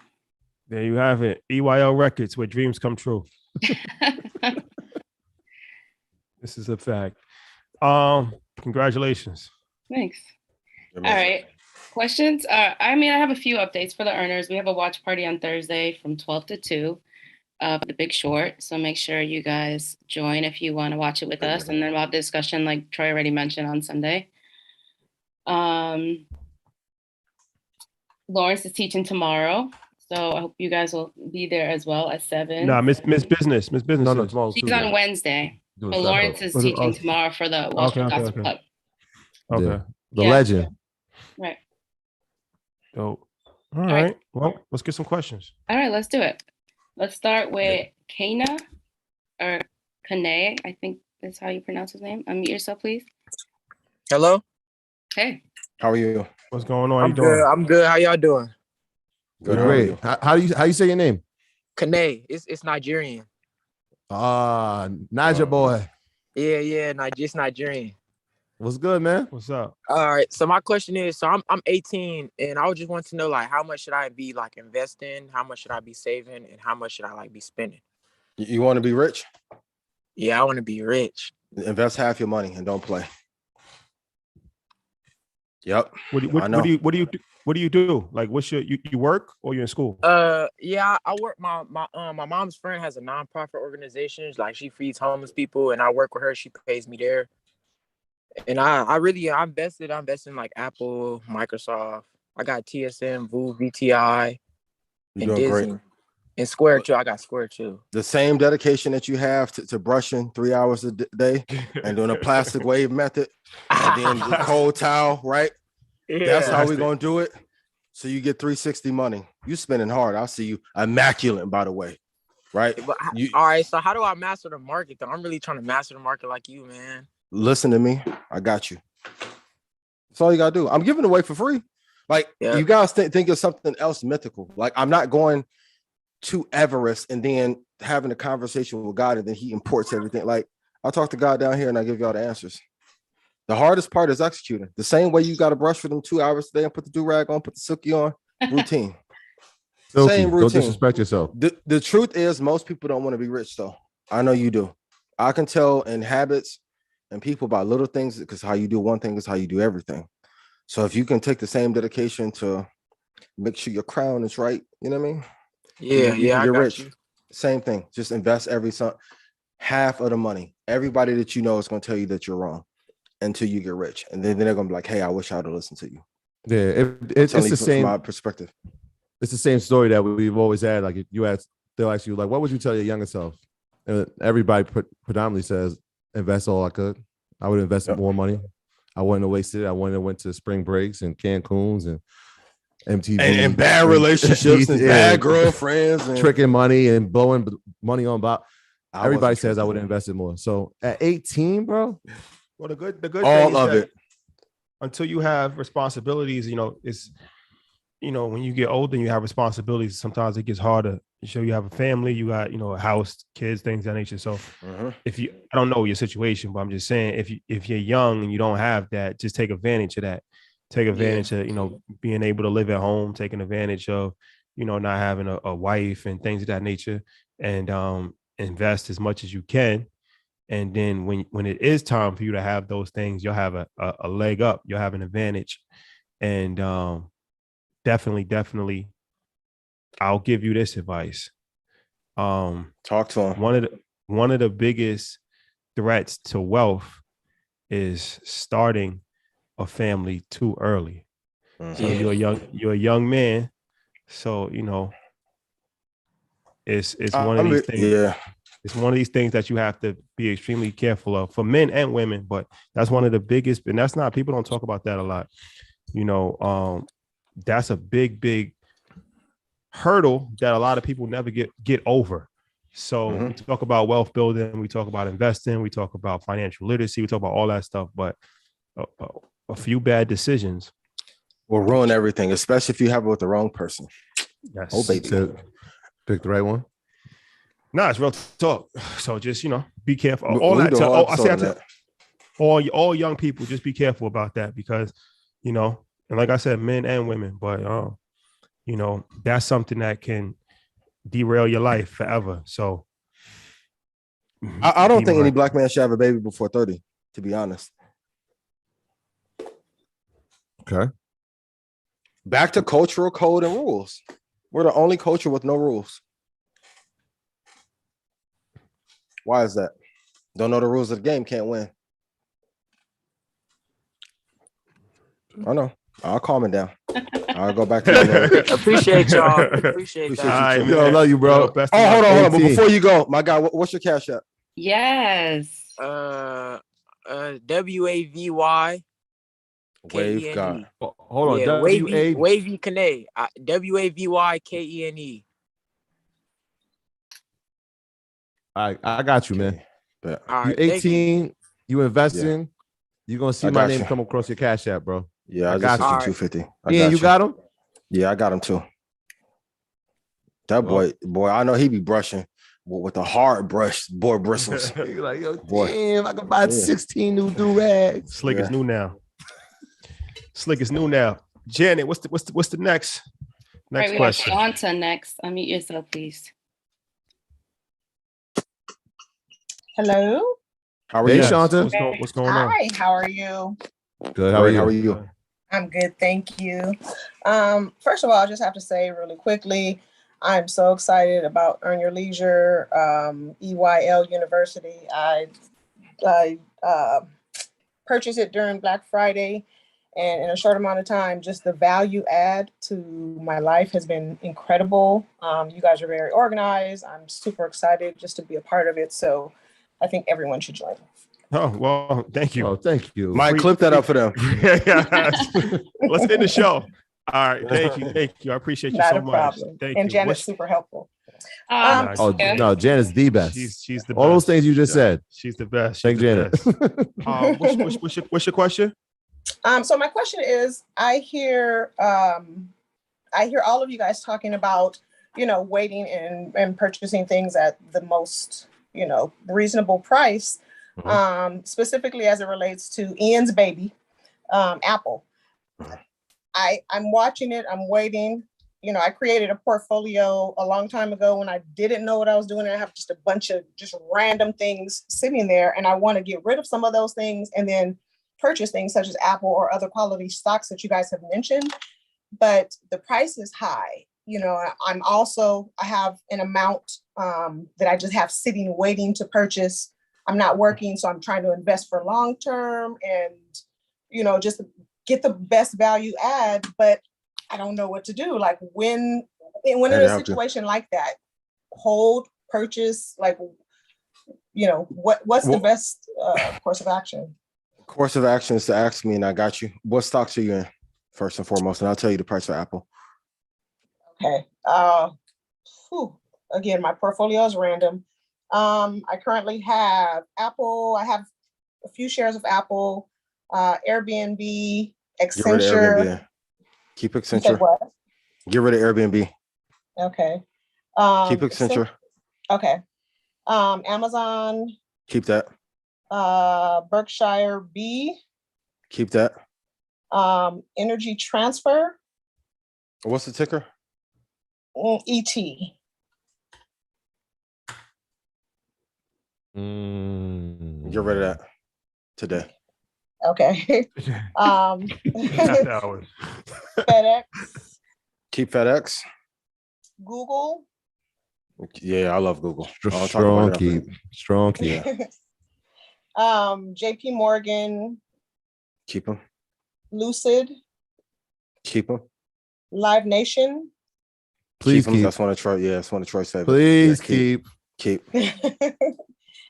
There you have it. EYL Records, where dreams come true. This is a fact. Congratulations. Thanks. All right. Questions? I mean, I have a few updates for the earners. We have a watch party on Thursday from 12 to 2 of The Big Short. So make sure you guys join if you want to watch it with us. And then we'll have discussion like Troy already mentioned on Sunday. Lawrence is teaching tomorrow. So I hope you guys will be there as well at 7. Nah, Miss Business. No, tomorrow. She's on Wednesday. But Lawrence is teaching tomorrow for the Wall Street Gossip Club. Okay. Yeah. The legend. Right. So, all right. Well, let's get some questions. All right, let's do it. Let's start with Kana or Kane. I think that's how you pronounce his name. Unmute yourself, please. Hello. Hey. How are you? What's going on? I'm good. I'm good. How y'all doing? Good. Great. How you say your name? Kane. It's Nigerian. Niger boy. Yeah. It's Nigerian. What's good, man? What's up? All right. So my question is, so I'm 18, and I would just want to know, like, how much should I be like investing? How much should I be saving? And how much should I like be spending? You want to be rich? Yeah, I want to be rich. Invest half your money and don't play. Yep. What do you do? Like, what's your you work or you're in school? Yeah, I work. My mom's friend has a nonprofit organization. Like, she feeds homeless people, and I work with her. She pays me there. And I invested. I invested in like Apple, Microsoft. I got TSM, VU, VTI, You're and doing Disney. great. And Square too. I got Square too. The same dedication that you have to brushing 3 hours a day and doing a plastic wave method and then the cold towel, right? Yeah. That's how we're gonna do it. So you get 360 money. You spending hard. I'll see you immaculate, by the way. Right? But, all right. So how do I master the market though? I'm really trying to master the market like you, man. Listen to me. I got you. That's all you gotta do. I'm giving away for free. Like, you guys think of something else mythical. Like, I'm not going to Everest and then having a conversation with God and then he imports everything. Like, I'll talk to God down here and I give y'all the answers. The hardest part is executing. The same way you got to brush for them 2 hours a day and put the do-rag on, put the silky on. Routine. Same routine. Don't disrespect yourself. The truth is most people don't want to be rich though. I know you do. I can tell in habits and people by little things because how you do one thing is how you do everything. So if you can take the same dedication to make sure your crown is right, you know what I mean? Yeah, you're rich. You. Same thing. Just invest half of the money. Everybody that you know is going to tell you that you're wrong until you get rich, and then they're going to be like, "Hey, I wish I would have listened to you." Yeah, it's the same. From my perspective, it's the same story that we've always had. Like they'll ask you, like, "What would you tell your younger self?" And everybody predominantly says, "Invest all I could. I would invest more money. I wouldn't have wasted it. I wouldn't have went to spring breaks and Cancun's and MTV and bad relationships and bad girlfriends and tricking money and blowing money on about." Everybody says I would have invested more. So at 18, bro. Well, the good all thing of is it. Until you have responsibilities, it's when you get older and you have responsibilities, sometimes it gets harder. You have a family, you got a house, kids, things of that nature. So I don't know your situation, but I'm just saying if you're young and you don't have that, just take advantage of that. Take advantage of being able to live at home, taking advantage of not having a wife and things of that nature, and invest as much as you can. And then when it is time for you to have those things, you'll have a leg up. You'll have an advantage. And definitely, I'll give you this advice. Talk to him. One of the biggest threats to wealth is starting a family too early. So you're a young man. So it's one of these things. Yeah. It's one of these things that you have to be extremely careful of for men and women, but that's one of the biggest, and that's not, people don't talk about that a lot. That's a big hurdle that a lot of people never get over. So we talk about wealth building, we talk about investing, we talk about financial literacy, we talk about all that stuff, but a few bad decisions will ruin everything, especially if you have it with the wrong person. Yes. Oh, baby. Pick the right one. No, it's real talk. So just, be careful. All young people, just be careful about that because, and like I said, men and women, but, that's something that can derail your life forever. So I don't think any black man should have a baby before 30, to be honest. Okay. Back to cultural code and rules. We're the only culture with no rules. Why is that? Don't know the rules of the game, can't win. I know. I'll calm it down. I'll go back to the Appreciate y'all. Appreciate that. you too. Yo, love you, bro. Yo, best Oh, hold on. But 18. before you go, my guy, what's your cash app? Yes. WAVY. Wave God. Hold on. Yeah, Wavy Kane. WAVYKENE. I got you, man. Bet. All You right, thank you. 18, you investing, you're gonna see I my got name you. come across your cash app, bro. Yeah, I got just you. sent you 250. Yeah, you got him? Yeah, I got him too. That boy, I know he be brushing with the hard brush, boy bristles. You're like, yo, Boy. damn, I can buy 16 new do-rags. Slick is new now. Slick is new now. Janet, what's the next Right, we question? have Shanta next. Unmute yourself, please. Hello. How are Hey, you? Shanta. What's going on? Hi, how are you? Good. How are you? How are you? I'm good, thank you. First of all, I just have to say really quickly, I'm so excited about Earn Your Leisure, EYL University. I purchased it during Black Friday, and in a short amount of time, just the value add to my life has been incredible. You guys are very organized. I'm super excited just to be a part of it. So I think everyone should join. Oh, well, thank you. Oh, thank you. Mike, clip that up for them. Let's end the show. All right. Thank you. I appreciate you Not so a much. problem. Thank And you. Janet's super helpful. Oh, Yeah. no, Janet's the best. She's the All best. those things you just said. She's the best. Thank Janet. What's your question? So my question is, I hear all of you guys talking about, waiting and purchasing things at the most, reasonable price, specifically as it relates to Ian's baby, Apple. I'm watching it. I'm waiting. I created a portfolio a long time ago when I didn't know what I was doing. I have just a bunch of just random things sitting there, and I want to get rid of some of those things and then purchase things such as Apple or other quality stocks that you guys have mentioned. But the price is high. I have an amount that I just have sitting waiting to purchase. I'm not working, so I'm trying to invest for long term and, just get the best value add, but I don't know what to do. Like when in a situation like that, hold, purchase, what's the best course of action? Course of action is to ask me, and I got you. What stocks are you in, first and foremost? And I'll tell you the price for Apple. Okay. Again, my portfolio is random. I currently have Apple. I have a few shares of Apple, Airbnb, Accenture. Keep Accenture. What? Get rid of Airbnb. Okay. Keep Accenture. Okay. Amazon. Keep that. Berkshire B. Keep that. Energy Transfer. What's the ticker? ET. Get rid of that today. Okay. FedEx. Keep FedEx. Google. Yeah, I love Google. Strong keep. JP Morgan. Keep them. Lucid. Keep them. Live Nation. Please keep. That's one of Troy. Yeah, that's one of Troy's favorites. Please keep.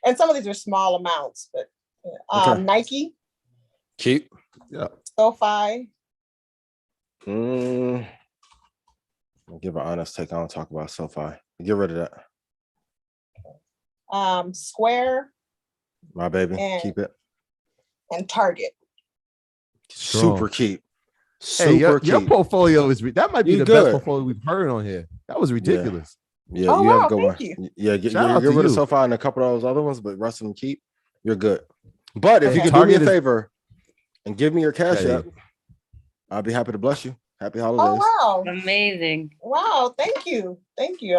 And some of these are small amounts, but Nike. Keep. Yeah. SoFi. I'll give an honest take. I don't talk about SoFi. Get rid of that. Square. My baby. Keep it. And Target. Super keep. Hey, your portfolio is that might be the best portfolio we've heard on here. That was ridiculous. Yeah, you have a good one. Yeah, get rid of SoFi and a couple of those other ones, but rest of them keep. You're good. But if you could do me a favor and give me your cash app, I'll be happy to bless you. Happy holidays. Oh, wow. Amazing. Wow. Thank you.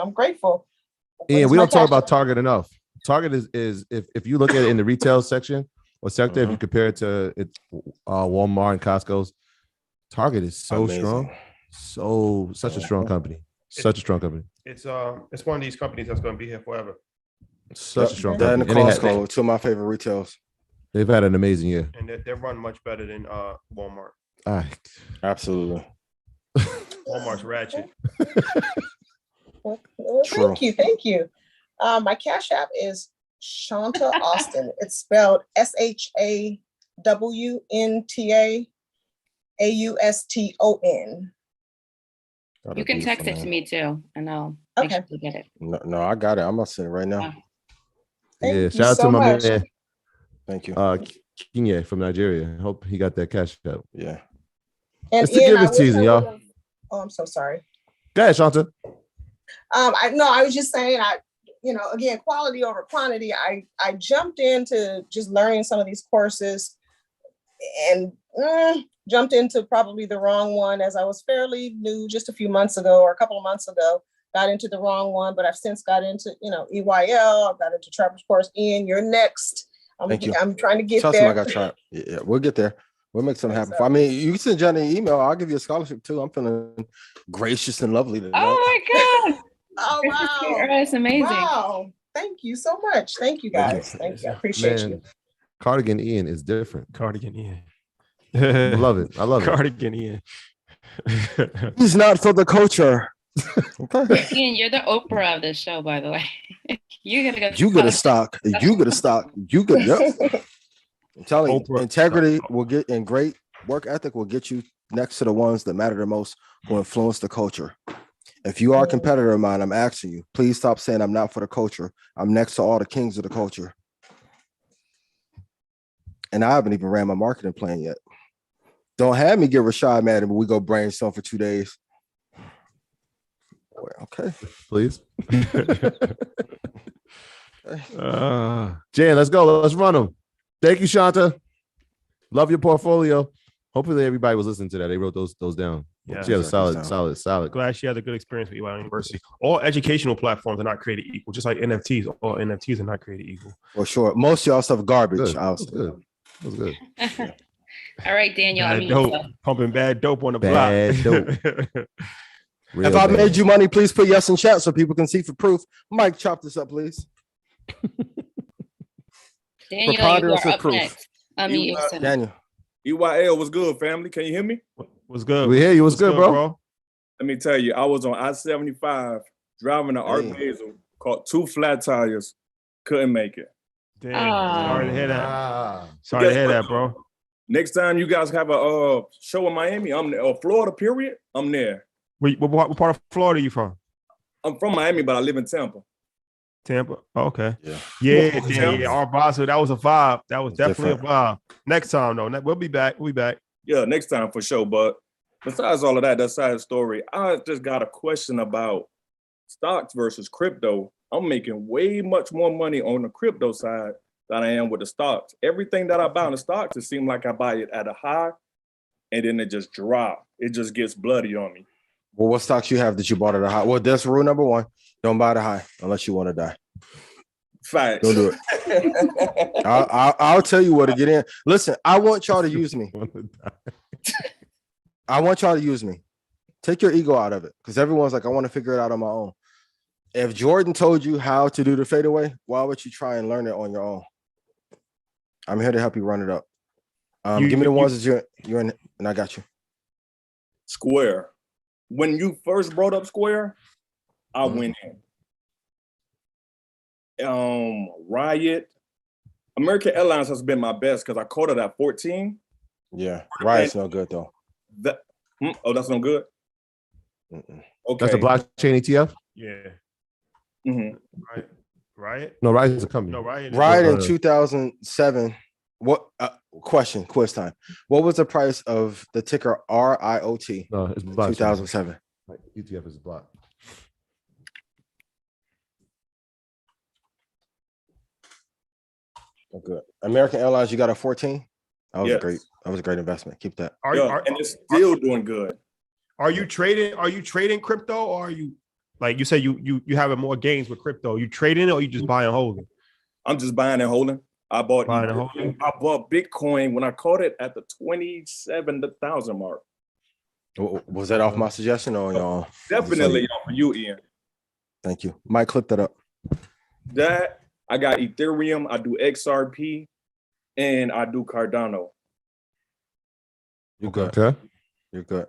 I'm grateful. Ian, we don't talk about Target enough. Target is if you look at it in the retail section or sector, if you compare it to Walmart and Costco's, Target is so strong. Such a strong company. Such a strong company. It's one of these companies that's going to be here forever. Such a strong That and company. the Costco, two of my favorite retails. They've had an amazing year. And they run much better than Walmart. Absolutely. Walmart's ratchet. Well, thank you. My Cash App is Shanta Austin. It's spelled SHAWNTAAUSTON. You can text it to me too, and I'll make sure you get it. No, I got it. I'm gonna send it right now. Shout out to my man. Thank you. Kenya from Nigeria. I hope he got that Cash App. Yeah. And it's the giving season, y'all. Oh, I'm so sorry. Go ahead, Shanta. I was just saying, again, quality over quantity. I jumped into just learning some of these courses and jumped into probably the wrong one, as I was fairly new just a few months ago or a couple of months ago. Got into the wrong one, but I've since got into, EYL. I've got into Trevor's course. Ian, you're next. Thank you. I'm trying to get Trust there. me, I got tried. Yeah, we'll get there. We'll make something happen. I mean, you can send Johnny an email. I'll give you a scholarship too. I'm feeling gracious and lovely today. Oh my God. Oh, wow. That's amazing. Wow. Thank you so much. Thank you, guys. Thank you. I appreciate you. Cardigan Ian is different. Cardigan Ian. I love it. Cardigan Ian. He's not for the culture. Okay. Ian, you're the Oprah of this show, by the way. You get a stock. You get a stock. Yep. I'm telling you, integrity will get, and great work ethic will get you next to the ones that matter the most, who influence the culture. If you are a competitor of mine, I'm asking you, please stop saying I'm not for the culture. I'm next to all the kings of the culture. And I haven't even ran my marketing plan yet. Don't have me get Rashad mad and we go brainstorm for 2 days. Okay. Please. Jan, let's go. Let's run them. Thank you, Shanta. Love your portfolio. Hopefully everybody was listening to that. They wrote those down. Yeah, she had a solid. Glad she had a good experience with EY University. All educational platforms are not created equal, just like NFTs. All NFTs are not created equal. For sure. Most of y'all stuff garbage. That was good. All right, Daniel. Bad dope. Pumping bad dope on the bad block. Dope. If I made you money, please put yes in chat so people can see for proof. Mike, chop this up, please. Daniel, you are up next. Daniel. EYL was good, family. Can you hear me? What's good? We hear you. What's good, bro? Let me tell you, I was on I-75 driving to Art Basel, caught 2 flat tires, couldn't make it. Damn. Sorry to hear that. Sorry to hear that, bro. Next time you guys have a show in Miami, I'm there, or Florida, period, I'm there. What part of Florida are you from? I'm from Miami, but I live in Tampa. Tampa. Oh, okay. Yeah. Art Basel. That was a vibe. That was definitely a vibe. Next time, though. We'll be back. Yeah, next time for sure. But besides all of that side of the story, I just got a question about stocks versus crypto. I'm making way much more money on the crypto side than I am with the stocks. Everything that I buy in the stocks, it seems like I buy it at a high and then it just drops. It just gets bloody on me. Well, what stocks you have that you bought at a high? Well, that's rule number 1. Don't buy the high unless you want to die. Facts. Don't do it. I'll tell you what to get in. Listen, I want y'all to use me. I want y'all to use me. Take your ego out of it, because everyone's like, I want to figure it out on my own. If Jordan told you how to do the fadeaway, why would you try and learn it on your own? I'm here to help you run it up. Give me the ones that you're in, and I got you. Square. When you first brought up Square, I went in. Riot. American Airlines has been my best because I caught it at 14. Yeah, Riot's no good though. That's no good. Okay, that's a blockchain ETF. Yeah. Mm-hmm. Riot. No, Riot is a company. No, Riot in 2007. What quiz time? What was the price of the ticker RIOT? No, it's blockchain. 2007. ETF is a block. Oh, good. American Airlines, you got a 14. That was a great investment. Keep that. And it's still doing good. Are you trading crypto, or are you, like you said, you having more gains with crypto? You trading it, or you just buying and holding? I'm just buying and holding. I bought Bitcoin when I caught it at the 27,000 mark. Was that off my suggestion or your own? Definitely for you, Ian. Thank you. Mike, clip that up. That I got Ethereum, I do XRP, and I do Cardano. You're good. Okay. You're good.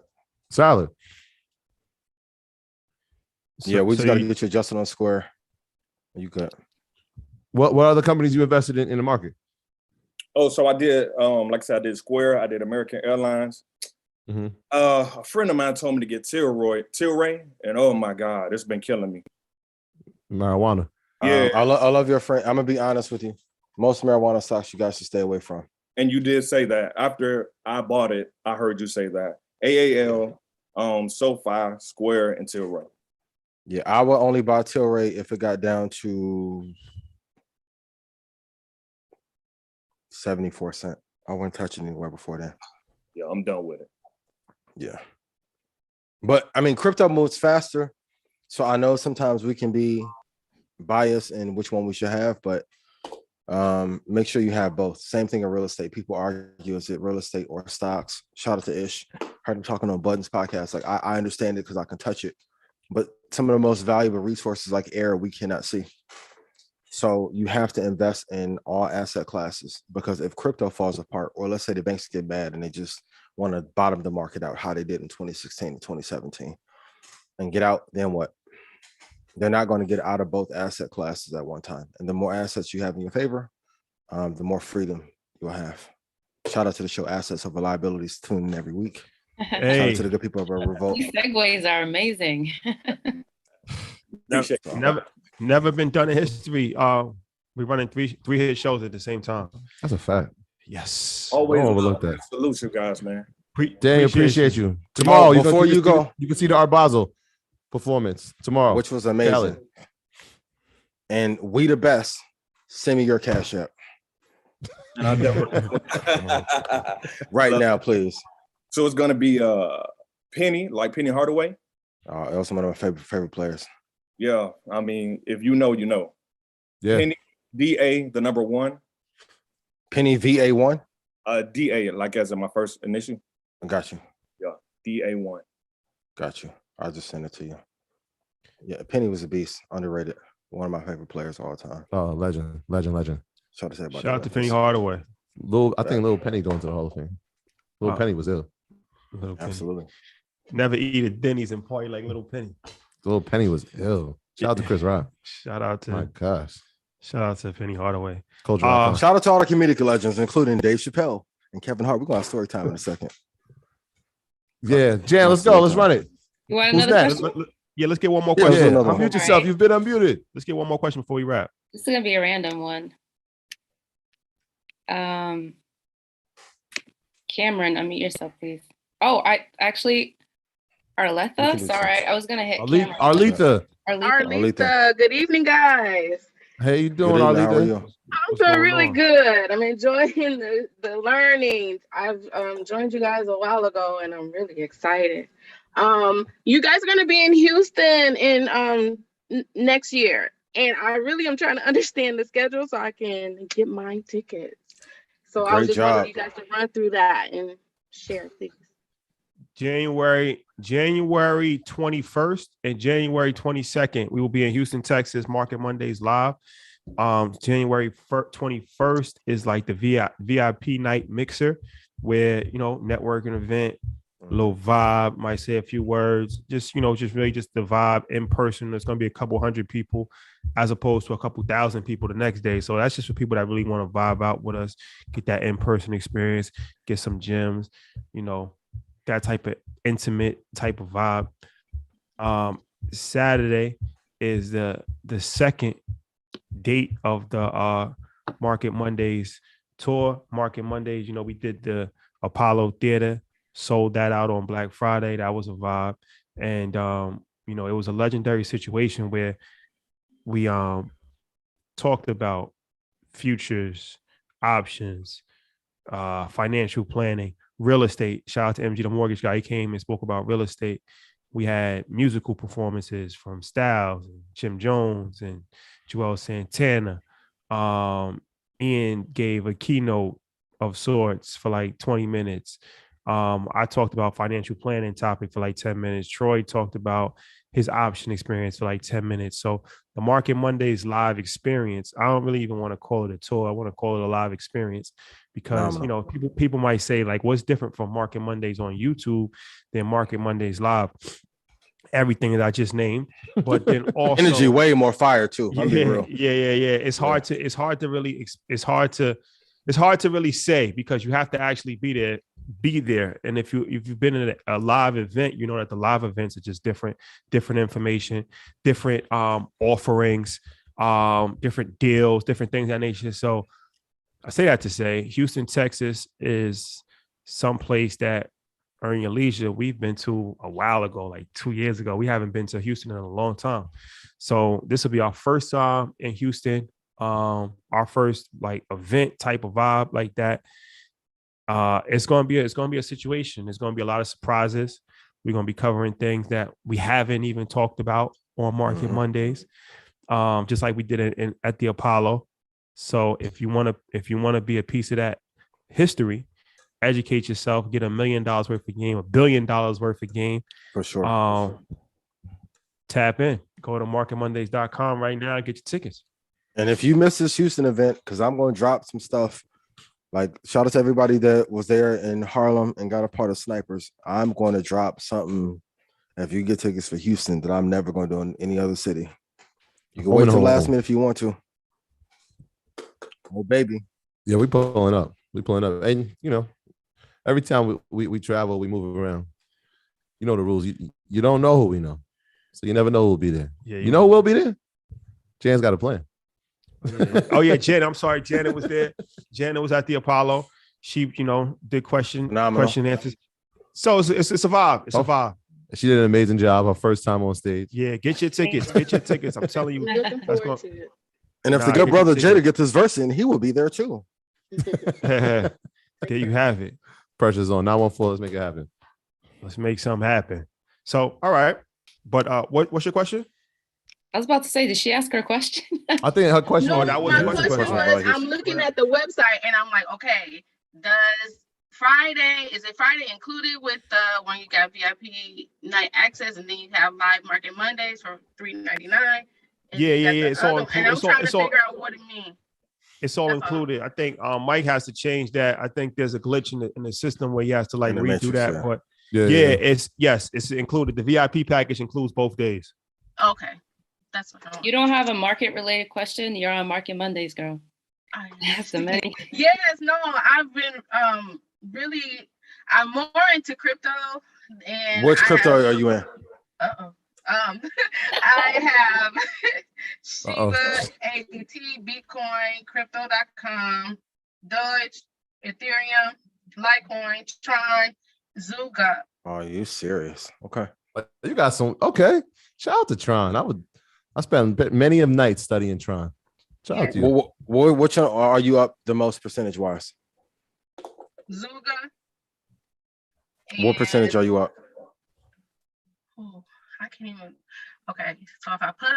Solid. Yeah, we just got to get you adjusted on Square. You good. What other companies you invested in the market? Oh, so I did, like I said, I did Square, I did American Airlines. Mm-hmm. A friend of mine told me to get Tilray, and oh my God, it's been killing me. Marijuana. Yeah. I love your friend. I'm going to be honest with you. Most marijuana stocks you guys should stay away from. And you did say that. After I bought it, I heard you say that. AAL, SoFi, Square, and Tilray. Yeah, I would only buy Tilray if it got down to 74 cents. I wouldn't touch it anywhere before then. Yeah, I'm done with it. Yeah. But I mean, crypto moves faster. So I know sometimes we can be biased in which one we should have, but make sure you have both. Same thing in real estate. People argue, is it real estate or stocks? Shout out to Ish. Heard him talking on Buttons podcast. Like I understand it because I can touch it. But some of the most valuable resources like air, we cannot see. So you have to invest in all asset classes, because if crypto falls apart, or let's say the banks get bad and they just want to bottom the market out, how they did in 2016 to 2017, and get out, then what? They're not going to get out of both asset classes at one time. And the more assets you have in your favor, the more freedom you'll have. Shout out to the show Assets Over Liabilities, tuning in every week. Hey. Shout out to the good people of our Revolt. These segues are amazing. Never been done in history. We're running three hit shows at the same time. That's a fact. Yes. Always overlook that. Salute you guys, man. Daniel, appreciate you. Tomorrow, before you go, you can see the Art Basel performance tomorrow, which was amazing. Cali. And we the best. Send me your cash app. And I'll definitely right now, please. So it's gonna be Penny, like Penny Hardaway. That was one of my favorite players. Yeah, I mean, if you know, you know. Yeah. Penny DA, the number one. Penny VA1. DA, like as in my first initial. I got you. Yeah, DA1. Got you. I'll just send it to you. Yeah, Penny was a beast, underrated. One of my favorite players all the time. Oh, legend. Shout out to Penny Hardaway. I think Little Penny going to the Hall of Fame. Little Penny was ill. Absolutely. Never eat at Denny's and party like Little Penny. Little Penny was ill. Shout out to Chris Rock. Shout out to my gosh. Shout out to Penny Hardaway. Shout out to all the comedic legends, including Dave Chappelle and Kevin Hart. We're going to have story time in a second. Yeah, Jan, let's go. Let's run it. You want another question? Yeah, let's get one more question. Unmute yourself. Right. You've been unmuted. Let's get one more question before we wrap. This is gonna be a random one. Cameron, unmute yourself, please. Oh, I actually, Arletha. Sorry, I was gonna hit Cameron. Arletha. Good evening, guys. How you doing, Arletha? I'm doing really good. I'm enjoying the learning. I've joined you guys a while ago, and I'm really excited. You guys are going to be in Houston in next year, and I really am trying to understand the schedule so I can get my tickets. So I was just wanting you guys to run through that and share, please. January 21st and January 22nd, we will be in Houston, Texas, Market Mondays live. January 21st is like the VIP night mixer, where, you know, networking event, little vibe, might say a few words, just, you know, just really just the vibe in person. There's going to be a couple hundred people as opposed to a couple thousand people the next day. So that's just for people that really want to vibe out with us, get that in-person experience, get some gems, you know, that type of intimate type of vibe. Saturday is the second date of the Market Mondays tour. Market Mondays, you know, we did the Apollo Theater, sold that out on Black Friday. That was a vibe. And you know, it was a legendary situation where we talked about futures, options, financial planning, real estate. Shout out to MG, the mortgage guy. He came and spoke about real estate. We had musical performances from Styles and Jim Jones and Joel Santana. Ian gave a keynote of sorts for like 20 minutes. I talked about financial planning topic for like 10 minutes. Troy talked about his option experience for like 10 minutes. So the Market Mondays live experience, I don't really even want to call it a tour. I want to call it a live experience because, you know, people might say like, what's different from Market Mondays on YouTube than Market Mondays live? Everything that I just named, but then also energy way more fire too. Yeah, I'll be real. yeah. It's hard to really say because you have to actually be there. And if you've been in a live event, you know that the live events are just different information, different offerings, different deals, different things of that nature. So I say that to say Houston, Texas is someplace that Earn Your Leisure we've been to a while ago, like 2 years ago. We haven't been to Houston in a long time. So this will be our first time in Houston, our first like event type of vibe like that. It's gonna be a situation. There's gonna be a lot of surprises. We're gonna be covering things that we haven't even talked about on Market Mondays, just like we did at the Apollo. So if you want to be a piece of that history, educate yourself, get $1 million worth of game, $1 billion worth of game. For sure. Tap in. Go to marketmondays.com right now and get your tickets. And if you miss this Houston event, because I'm going to drop some stuff, like shout out to everybody that was there in Harlem and got a part of Snipers. I'm going to drop something if you get tickets for Houston that I'm never going to do in any other city. You can wait till the last minute if you want to. Oh, baby. Yeah, we pulling up. And, you know, every time we travel, we move around. You know the rules. You don't know who we know. So you never know who will be there. Yeah, you know who will be there? Jan's got a plan. Yeah. Oh, yeah, Jan. I'm sorry. Janet was there. Janet was at the Apollo. She, you know, did question answers. So it's a vibe. It's a vibe. She did an amazing job. Her first time on stage. Yeah, get your tickets. Get your tickets. I'm telling you. And if the good brother Jada gets his verse in, he will be there too. There you have it. Pressure's on. 914. Let's make it happen. Let's make something happen. So, all right. But what's your question? I was about to say, did she ask her question? I think her question. No, that was my the question was, I'm looking at the website and I'm like, okay, is it Friday included with the when you got VIP night access and then you have live Market Mondays for $3.99? Yeah. It's all included. And I'm trying to figure out what it means. It's all included. I think Mike has to change that. I think there's a glitch in the system where he has to like redo that. Yeah. But it's included. The VIP package includes both days. Okay. That's what you don't have a market related question. You're on Market Mondays, girl. I have so many. Yes, no, I've been I'm more into crypto. And which crypto are you in? I have Shiba, ADT, Bitcoin, Crypto.com, Doge, Ethereum, Litecoin, Tron, Zuga. Oh, are you serious? Okay. You got some. Okay. Shout out to Tron. I spent many of nights studying Tron. Shout out to you. Which one are you up the most percentage wise? Zuga. What percentage are you up? Oh, I can't even. Okay, so if I put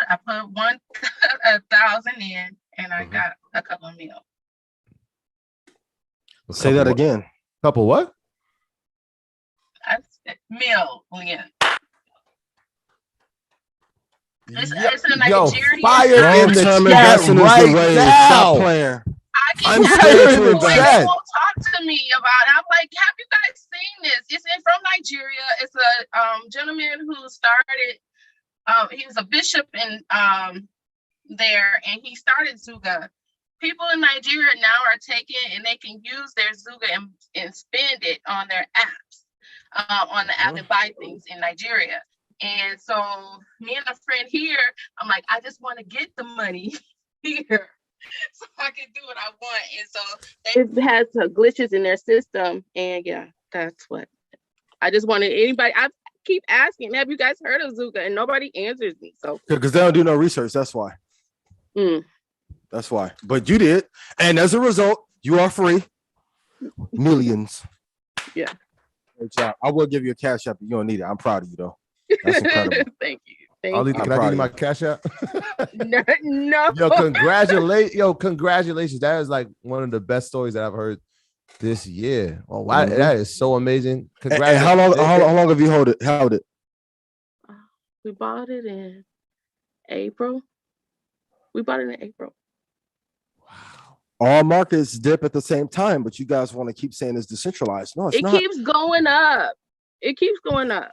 1,000 in, and I got a couple of mil. Say that again. Couple what? Million. It's in Nigeria. Yo, fire in the chat right now. Stop playing. I'm tired of that. They won't talk to me about it. I'm like, have you guys seen this? It's from Nigeria. It's a gentleman who started. He was a bishop in there, and he started Zuga. People in Nigeria now are taking and they can use their Zuga and spend it on their apps, on the app and buy things in Nigeria. And so me and a friend here, I'm like, I just want to get the money here so I can do what I want. And so they've had some glitches in their system. And yeah, that's what I just wanted anybody. I keep asking, have you guys heard of Zuga? And nobody answers me. So because they don't do no research. That's why. That's why. But you did. And as a result, you are free. Millions. Yeah. Great job. I will give you a cash app, but you don't need it. I'm proud of you though. That's incredible. Thank you. Can I give you my cash app? No. Yo, congratulations. That is like one of the best stories that I've heard this year. Oh, wow, that is so amazing! Congrats. And how long have you held it? We bought it in April. Wow. All markets dip at the same time, but you guys want to keep saying it's decentralized. No, it's not. It keeps going up.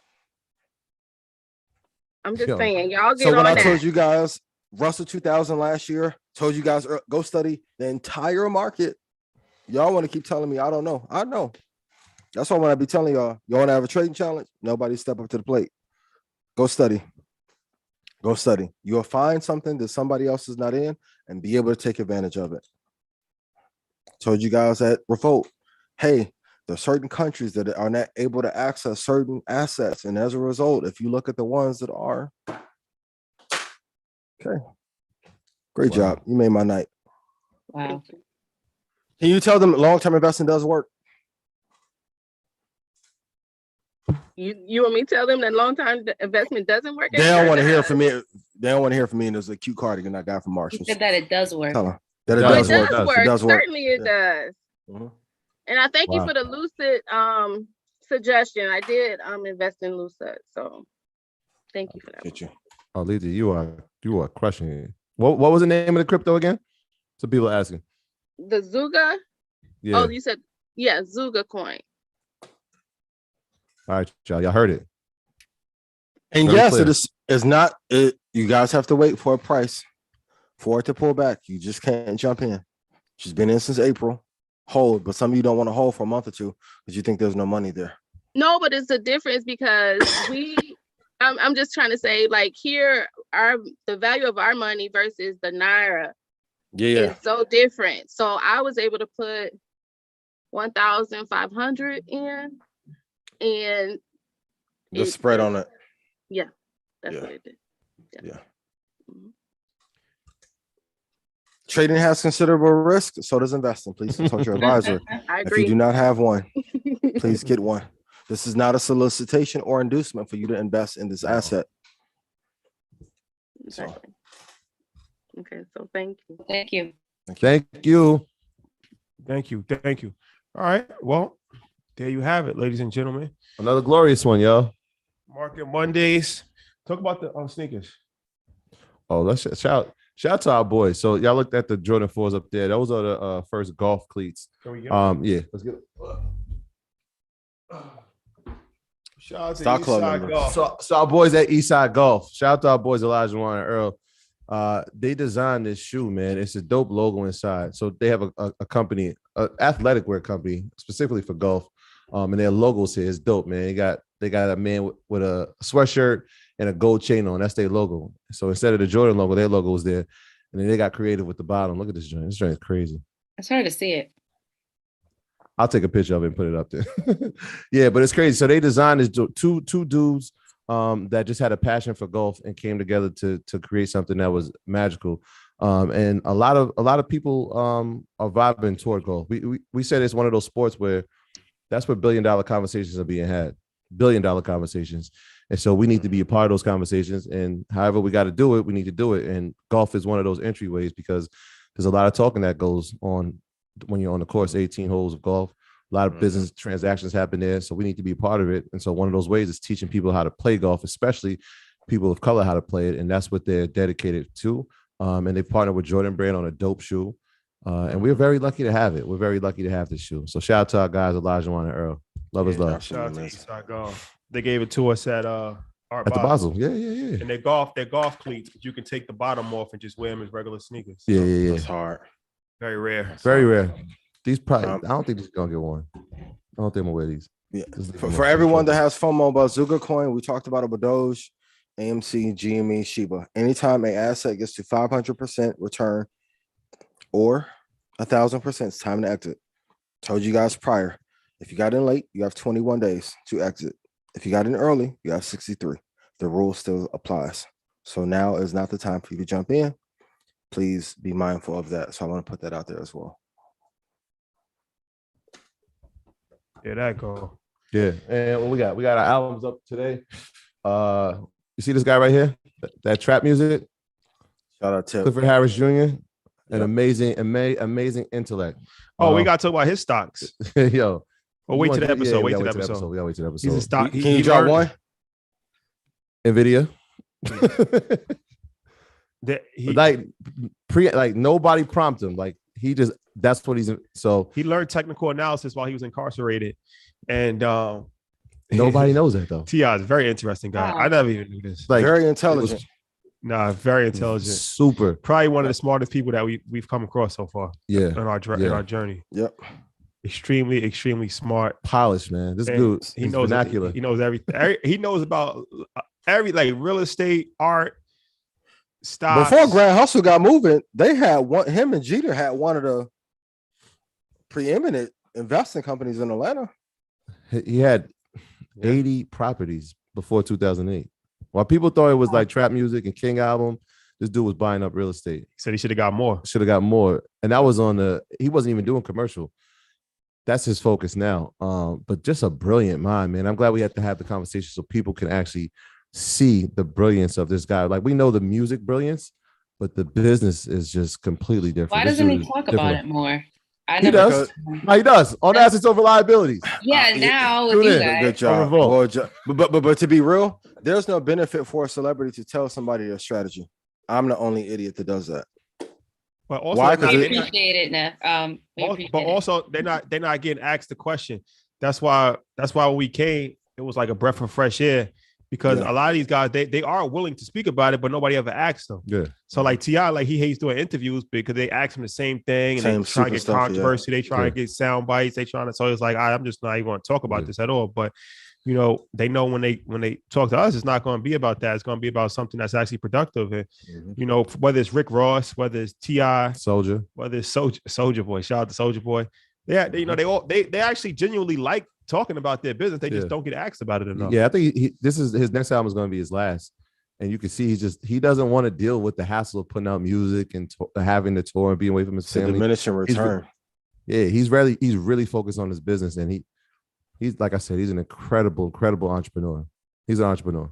I'm just saying, y'all get on that. So when I told you guys Russell 2000 last year, told you guys go study the entire market. Y'all want to keep telling me I don't know. I know. That's why when I be telling y'all want to have a trading challenge, nobody step up to the plate. Go study. You'll find something that somebody else is not in and be able to take advantage of it. Told you guys at Revolt, hey, there are certain countries that are not able to access certain assets. And as a result, if you look at the ones that are, okay. Great job. You made my night. Wow. Can you tell them long-term investing does work? You want me to tell them that long-term investment doesn't work? They don't want to hear from me. They don't want to hear from me. And there's a cute cardigan I got from Marshall. You said that it does work. Tell them that it does work. It does work. Certainly it does. Mm-hmm. And I thank you for the Lucid suggestion. I did invest in Lucid. So thank you for that. Get you. Oh, Lisa, you are crushing it. What was the name of the crypto again? So people are asking. The Zuga. Yeah. Oh, you said Zuga coin. All right, y'all heard it. And very yes, clear. It's not. You guys have to wait for a price for it to pull back. You just can't jump in. She's been in since April. Hold, but some of you don't want to hold for a month or two because you think there's no money there. No, but it's a difference because I'm just trying to say, like, here the value of our money versus the Naira is so different. So I was able to put 1,500 in, and the spread on it. Yeah, that's what it did. Yeah. Mm-hmm. Trading has considerable risk, so does investing. Please consult your advisor. I agree. If you do not have one, please get one. This is not a solicitation or inducement for you to invest in this asset. Exactly. Okay, so thank you. Thank you. Thank you. All right. Well, there you have it, ladies and gentlemen. Another glorious one, yo. Market Mondays. Talk about the sneakers. Oh, let's shout out to our boys. So y'all looked at the Jordan 4s up there. Those are the first golf cleats. Can we get them? Yeah, let's get it. Shout out to Eastside Golf. So our boys at Eastside Golf. Shout out to our boys Elijah Juan and Earl. They designed this shoe, man. It's a dope logo inside. So they have a company, an athletic wear company, specifically for golf. And their logos here is dope, man. They got a man with a sweatshirt and a gold chain on. That's their logo. So instead of the Jordan logo, their logo is there. And then they got creative with the bottom. Look at this joint. This joint is crazy. It's hard to see it. I'll take a picture of it and put it up there. Yeah, but it's crazy. So they designed this two dudes that just had a passion for golf and came together to create something that was magical. And a lot of people are vibing toward golf. We said it's one of those sports where that's where $1 billion conversations are being had. $1 billion conversations. And so we need to be a part of those conversations. And however we got to do it, we need to do it. And golf is one of those entryways because there's a lot of talking that goes on when you're on the course, 18 holes of golf. A lot of business transactions happen there. So we need to be a part of it. And so one of those ways is teaching people how to play golf, especially people of color how to play it. And that's what they're dedicated to. And they partnered with Jordan Brand on a dope shoe. And we're very lucky to have it. We're very lucky to have this shoe. So shout out to our guys, Elijah Juan and Earl. Love is love. Shout out to Eastside Golf. They gave it to us at Art the Basel. Yeah. And they're golf cleats, but you can take the bottom off and just wear them as regular sneakers. Yeah. It's hard. Very rare. Very rare. These probably, I don't think these are gonna get worn. I don't think I'm gonna wear these. Yeah. For everyone that has FOMO about Zuga Coin, we talked about it with Doge, AMC, GME, Shiba. Anytime an asset gets to 500% return or 1,000%, it's time to exit. Told you guys prior. If you got in late, you have 21 days to exit. If you got in early, you have 63. The rule still applies. So now is not the time for you to jump in. Please be mindful of that. So I want to put that out there as well. Yeah, that go. Yeah, and we got our albums up today. You see this guy right here? That trap music. Shout out to Clifford Harris Jr. An amazing intellect. Oh, we got to talk about his stocks. Yo. Well, wait to the episode. Wait to the episode. We gotta wait to the episode. He's a stock. Can you drop one? NVIDIA. Like nobody prompted him. Like he just, that's what he's in. So he learned technical analysis while he was incarcerated. And nobody knows that though. T.I. is a very interesting guy. I never even knew this. Like very intelligent. Very intelligent. Super. Probably one of the smartest people that we've come across so far. Yeah. In our journey. Yep. Extremely smart. Polished, man. This dude, he knows vernacular. He knows everything. He knows about like real estate, art, stocks. Before Grand Hustle got moving, they had him and Jeter had one of the preeminent investing companies in Atlanta. He had 80 properties before 2008. While people thought it was like trap music and King album, this dude was buying up real estate. He said he should have got more. And that was he wasn't even doing commercial. That's his focus now. But just a brilliant mind, man. I'm glad we had to have the conversation so people can actually see the brilliance of this guy. Like we know the music brilliance, but the business is just completely different. Why doesn't he talk about it more? He does. He does. On assets over liabilities. Yeah, now with you guys. Good job. But to be real, there's no benefit for a celebrity to tell somebody their strategy. I'm the only idiot that does that. But also, we appreciate it, Neff. But also, they're not getting asked the question. That's why when we came, it was like a breath of fresh air. Because a lot of these guys, they are willing to speak about it, but nobody ever asked them. Yeah. So like T.I., like he hates doing interviews because they ask him the same thing and they try to get controversy. They try to get sound bites. So it's like, I'm just not even going to talk about this at all. But you know, they know when they talk to us, it's not going to be about that. It's going to be about something that's actually productive. And you know, whether it's Rick Ross, whether it's T.I., Soldier, whether it's Soldier Boy. Shout out to Soldier Boy. Yeah, they actually genuinely like talking about their business. They just don't get asked about it enough. Yeah, I think this is his next album is going to be his last, and you can see he doesn't want to deal with the hassle of putting out music and having to tour and being away from his family. Diminishing return. He's really focused on his business, and he's like I said, he's an incredible entrepreneur. He's an entrepreneur.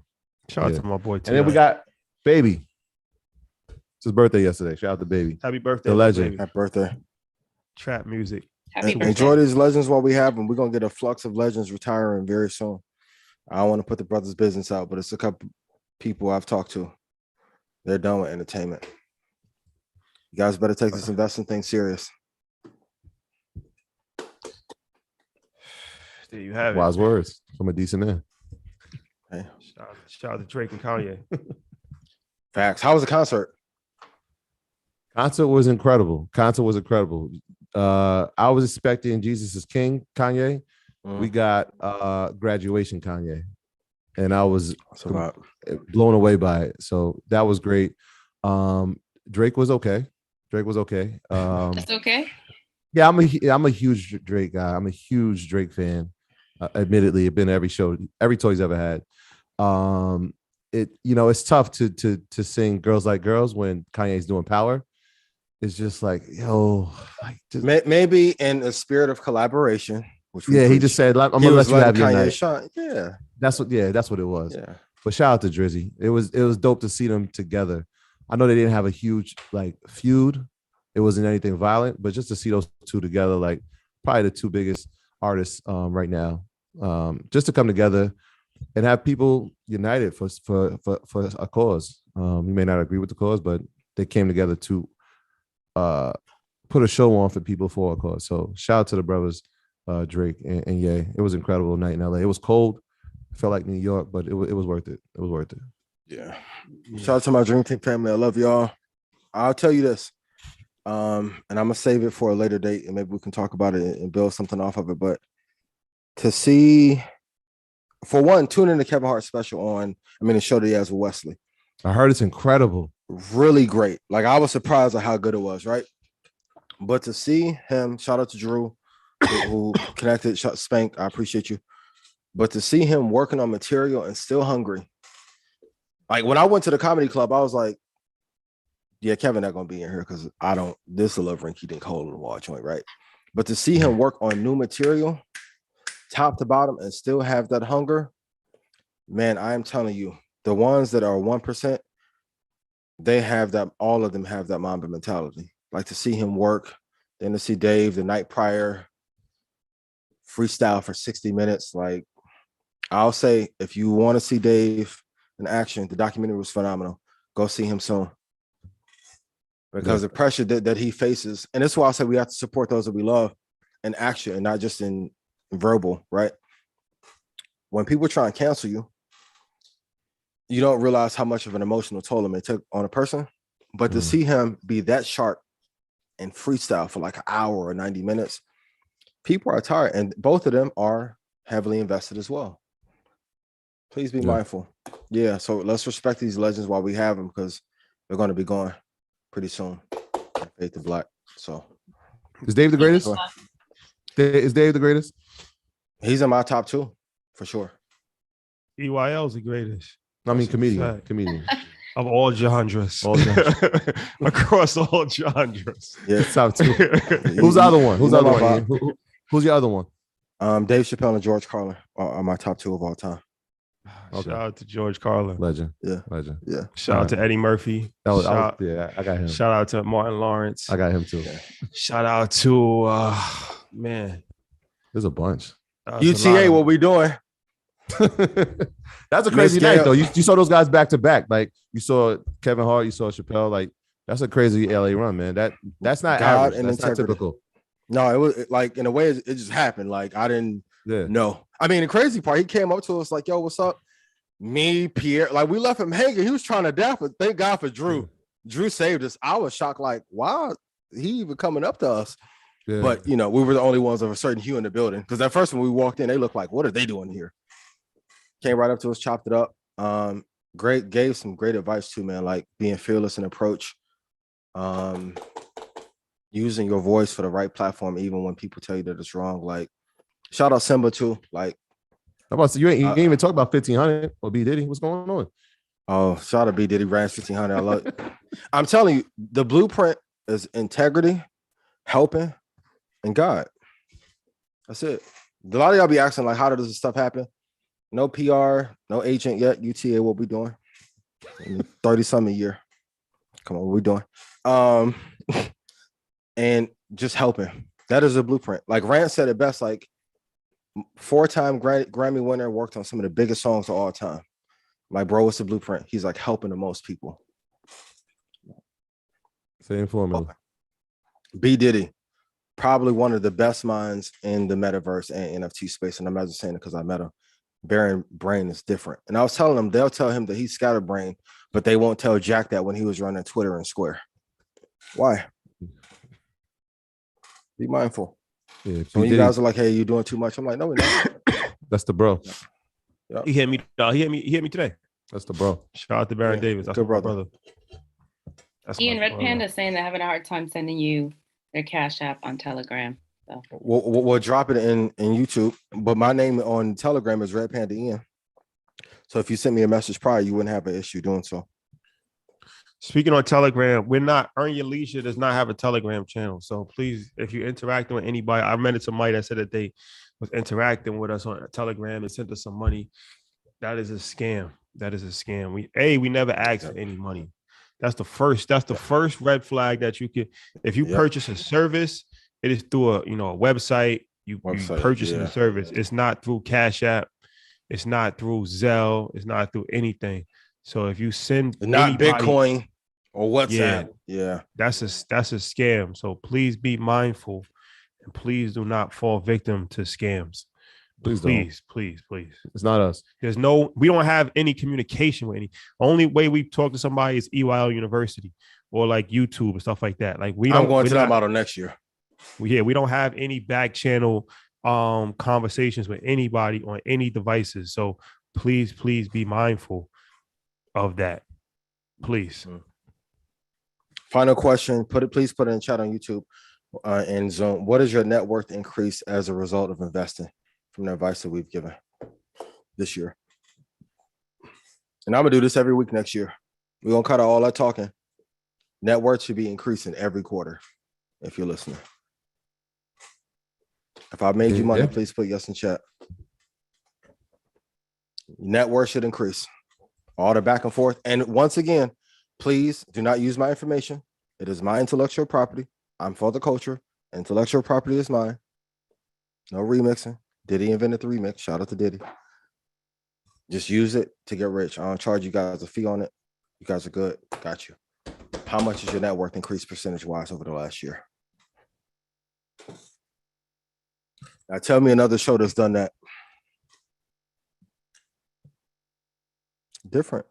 Shout out to my boy. And then we got Baby. It's his birthday yesterday. Shout out to Baby. Happy birthday, the legend. Baby. Happy birthday. Trap music. Enjoy these legends while we have them. We're gonna get a flux of legends retiring very soon. I don't want to put the brothers' business out, but it's a couple people I've talked to. They're done with entertainment. You guys better take this investing thing serious. There you have it. Wise words from a decent man. Hey. Shout out to Drake and Kanye. Facts. How was the concert? Concert was incredible. I was expecting Jesus is King, Kanye. We got Graduation, Kanye. And I was blown away by it. So that was great. Drake was okay. That's okay. Yeah, I'm a huge Drake guy. I'm a huge Drake fan. Admittedly, I've been to every show, every tour he's ever had. It's tough to sing Girls Like Girls when Kanye's doing Power. It's just like, maybe in a spirit of collaboration. He just said, "I'm gonna let you have your night." Shot. Yeah, that's what it was. Yeah. But shout out to Drizzy. It was dope to see them together. I know they didn't have a huge feud. It wasn't anything violent, but just to see those two together, like probably the two biggest artists right now, just to come together and have people united for a cause. You may not agree with the cause, but they came together to put a show on for people for a cause. So shout out to the brothers, Drake and Ye. It was an incredible night in LA. It was cold. It felt like New York, but it was worth it. It was worth it. Yeah. Shout out to my Dream Team family. I love y'all. I'll tell you this. And I'm gonna save it for a later date, and maybe we can talk about it and build something off of it. But to see, for one, tune in to Kevin Hart's special the show that he has with Wesley. I heard it's incredible. Really great. Like I was surprised at how good it was, right? But to see him, shout out to Drew, who connected, Spank, I appreciate you. But to see him working on material and still hungry. Like when I went to the comedy club, I was like, yeah, Kevin not gonna be in here because this is a Love Rinky Dink hole in the wall joint, right? But to see him work on new material, top to bottom, and still have that hunger, man, I am telling you, the ones that are 1%, they have that, all of them have that Mamba mentality. like to see him work, then to see Dave the night prior freestyle for 60 minutes. Like, I'll say, if you want to see Dave in action, the documentary was phenomenal. Go see him soon. Because the pressure that he faces, and that's why I say we have to support those that we love in action and not just in verbal, right? When people try and cancel you, you don't realize how much of an emotional toll it may take on a person. But to see him be that sharp and freestyle for like an hour or 90 minutes, people are tired. And both of them are heavily invested as well. Please be mindful. Yeah, so let's respect these legends while we have them, because they're going to be gone pretty soon. Fade to black. So, is Dave the greatest? Is Dave the greatest? He's in my top 2 for sure. EYL's the greatest. I mean, comedian of all genres. Across all genres. Yeah, top 2. Who's the other one? Who's your other one? Dave Chappelle and George Carlin are my top 2 of all time. Okay. Shout out to George Carlin. Legend. Yeah. Shout out to Eddie Murphy. I got him. Shout out to Martin Lawrence. I got him too. Shout out to man. There's a bunch. UTA, what we doing? That's a crazy night though. You saw those guys back to back. Like you saw Kevin Hart, you saw Chappelle. Like that's a crazy LA run, man. That's not average. And that's not typical. No, it was like in a way it just happened. Like I didn't know. I mean, the crazy part, he came up to us like, "Yo, what's up?" Me, Pierre, like we left him hanging. He was trying to death, but thank God for Drew. Drew saved us. I was shocked, like, wow, he even coming up to us. Yeah. But we were the only ones of a certain hue in the building. Because at first when we walked in, they looked like, what are they doing here? Came right up to us, chopped it up. Gave some great advice too, man. Like being fearless in approach. Using your voice for the right platform, even when people tell you that it's wrong. Like, shout out Simba too. Like, how about you ain't even talk about 1500 or B Diddy? What's going on? Oh, shout out B Diddy, ran 1500. I love it. I'm telling you, the blueprint is integrity, helping, and God. That's it. A lot of y'all be asking, like, how does this stuff happen? No PR, no agent yet. UTA, what we doing? 30-something a year. Come on, what we doing? And just helping. That is a blueprint. Like Rand said it best, like 4-time Grammy winner, worked on some of the biggest songs of all time. Like, bro, what's the blueprint? He's like helping the most people. Same formula. B Diddy, probably one of the best minds in the metaverse and NFT space. And I'm not just saying it because I met him. Baron brain is different. And I was telling them, they'll tell him that he's scatterbrained, but they won't tell Jack that when he was running Twitter and Square. Why? Be mindful. Yeah, so when you guys are like, hey, you're doing too much, I'm like, no, we're not. That's the bro. Yep. He hit me today. That's the bro. Shout out to Baron Davis. That's good brother. That's Ian Red Panda saying they're having a hard time sending you their Cash App on Telegram. So we'll drop it in YouTube, but my name on Telegram is Red Panda Ian. So if you sent me a message prior, you wouldn't have an issue doing so. Speaking on Telegram, Earn Your Leisure does not have a Telegram channel. So please, if you're interacting with anybody, I met somebody that said that they was interacting with us on Telegram and sent us some money. That is a scam. That is a scam. We never asked for any money. That's the first red flag that you could, if you purchase a service, it is through a website. You purchasing the service. It's not through Cash App. It's not through Zelle. It's not through anything. So if you send not Bitcoin or WhatsApp, that's a scam. So please be mindful and please do not fall victim to scams. Please. It's not us. We don't have any communication with any. Only way we talk to somebody is EYL University or like YouTube and stuff like that. Like I'm going to that model next year. We don't have any back channel conversations with anybody on any devices. So please be mindful of that. Please. Final question. Please put it in chat on YouTube and Zoom. What is your net worth increase as a result of investing from the advice that we've given this year? And I'm gonna do this every week next year. We're gonna cut out all that talking. Net worth should be increasing every quarter if you're listening. If I made you money, please put yes in chat. Net worth should increase. All the back and forth. And once again, please do not use my information. It is my intellectual property. I'm for the culture. Intellectual property is mine. No remixing. Diddy invented the remix. Shout out to Diddy. Just use it to get rich. I don't charge you guys a fee on it. You guys are good. Got you. How much is your net worth increased percentage-wise over the last year? Now tell me another show that's done that. Different.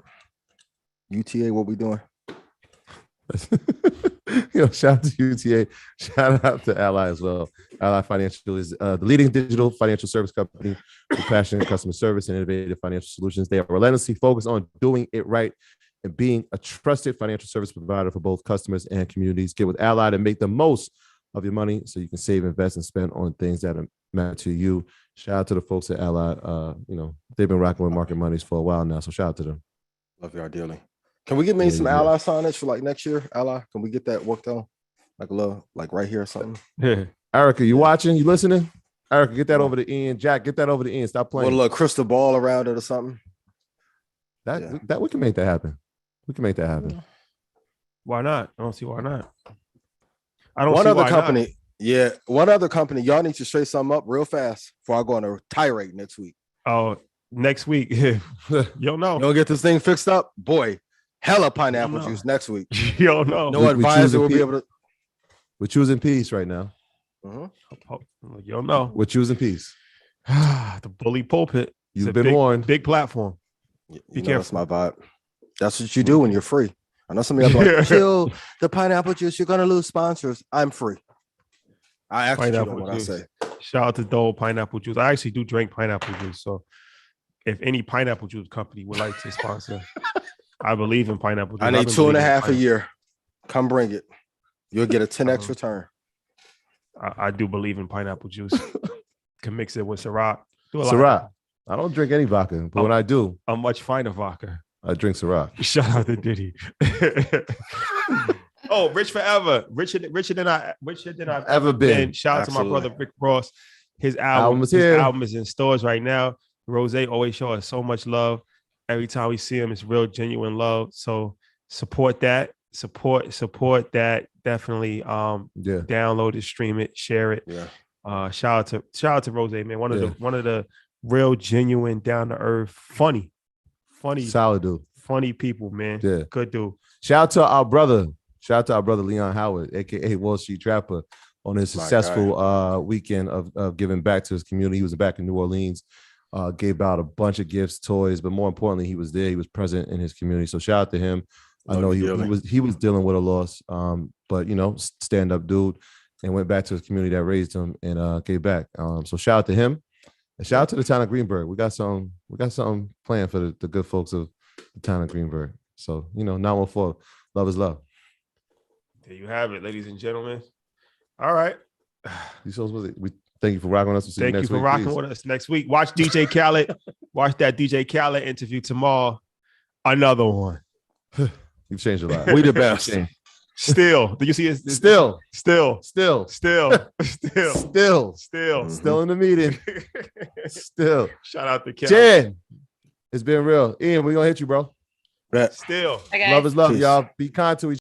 UTA, what we doing? Shout out to UTA. Shout out to Ally as well. Ally Financial is the leading digital financial service company with passionate customer service and innovative financial solutions. They are relentlessly focused on doing it right and being a trusted financial service provider for both customers and communities. Get with Ally to make the most of your money so you can save, invest, and spend on things that matter to you. Shout out to the folks at Ally. They've been rocking with Market Monies for a while now, so shout out to them. Love y'all dearly. Can we get me some Ally signage for like next year? Ally, can we get that worked on? Like a little, like right here or something? Yeah. Erica, you watching? You listening? Erica, get that over the end. Jack, get that over the end. Stop playing. With a little crystal ball around it or something. That we can make that happen. We can make that happen. Why not? I don't see why not. I don't one see other why company. Not. Yeah, one other company. Y'all need to straight something up real fast before I go on a tirade next week. Oh, next week. You'll know. You'll get this thing fixed up, boy. Hella pineapple juice next week. You'll know. No advisor will be able to. We're choosing peace right now. You'll know. We're choosing peace. The bully pulpit. You've been warned. Big platform. Be careful. That's my vibe. That's what you do when you're free. I know some of y'all like, kill the pineapple juice. You're gonna lose sponsors. I'm free. I actually do what I say. Shout out to Dole Pineapple Juice. I actually do drink pineapple juice. So if any pineapple juice company would like to sponsor, I believe in pineapple juice. I need 2.5 a year. Come bring it. You'll get a 10x return. I do believe in pineapple juice. Can mix it with Ciroc. Ciroc. I don't drink any vodka, but when I do, a much finer vodka. I drink Ciroc. Shout out to Diddy. Oh, rich forever. Richer than I've ever been. Shout out to my brother Rick Ross. His album is in stores right now. Rose always show us so much love. Every time we see him, it's real genuine love. So support that. Support that. Definitely download it, stream it, share it. Yeah. Shout out to Rose, man. One of the real genuine, down to earth, funny, solid dude. Funny people, man. Yeah. Good dude. Shout out to our brother Leon Howard, aka Wall Street Trapper, on his successful weekend of giving back to his community. He was back in New Orleans, gave out a bunch of gifts, toys, but more importantly, he was there. He was present in his community. So shout out to him. I know he was dealing with a loss, but stand up dude, and went back to his community that raised him and gave back. So shout out to him, and shout out to the town of Greenberg. We got something planned for the good folks of the town of Greenberg. So 914, love is love. There you have it, ladies and gentlemen. All right. We thank you for rocking with us. Thank you for rocking with us next week. Watch DJ Khaled. Watch that DJ Khaled interview tomorrow. Another one. You've changed a lot. We the best. Still. Do you see it? Still in the meeting. Still. Shout out to Khaled. Jen, it's been real. Ian, we're gonna hit you, bro. Still. Love is love, y'all. Be kind to each other.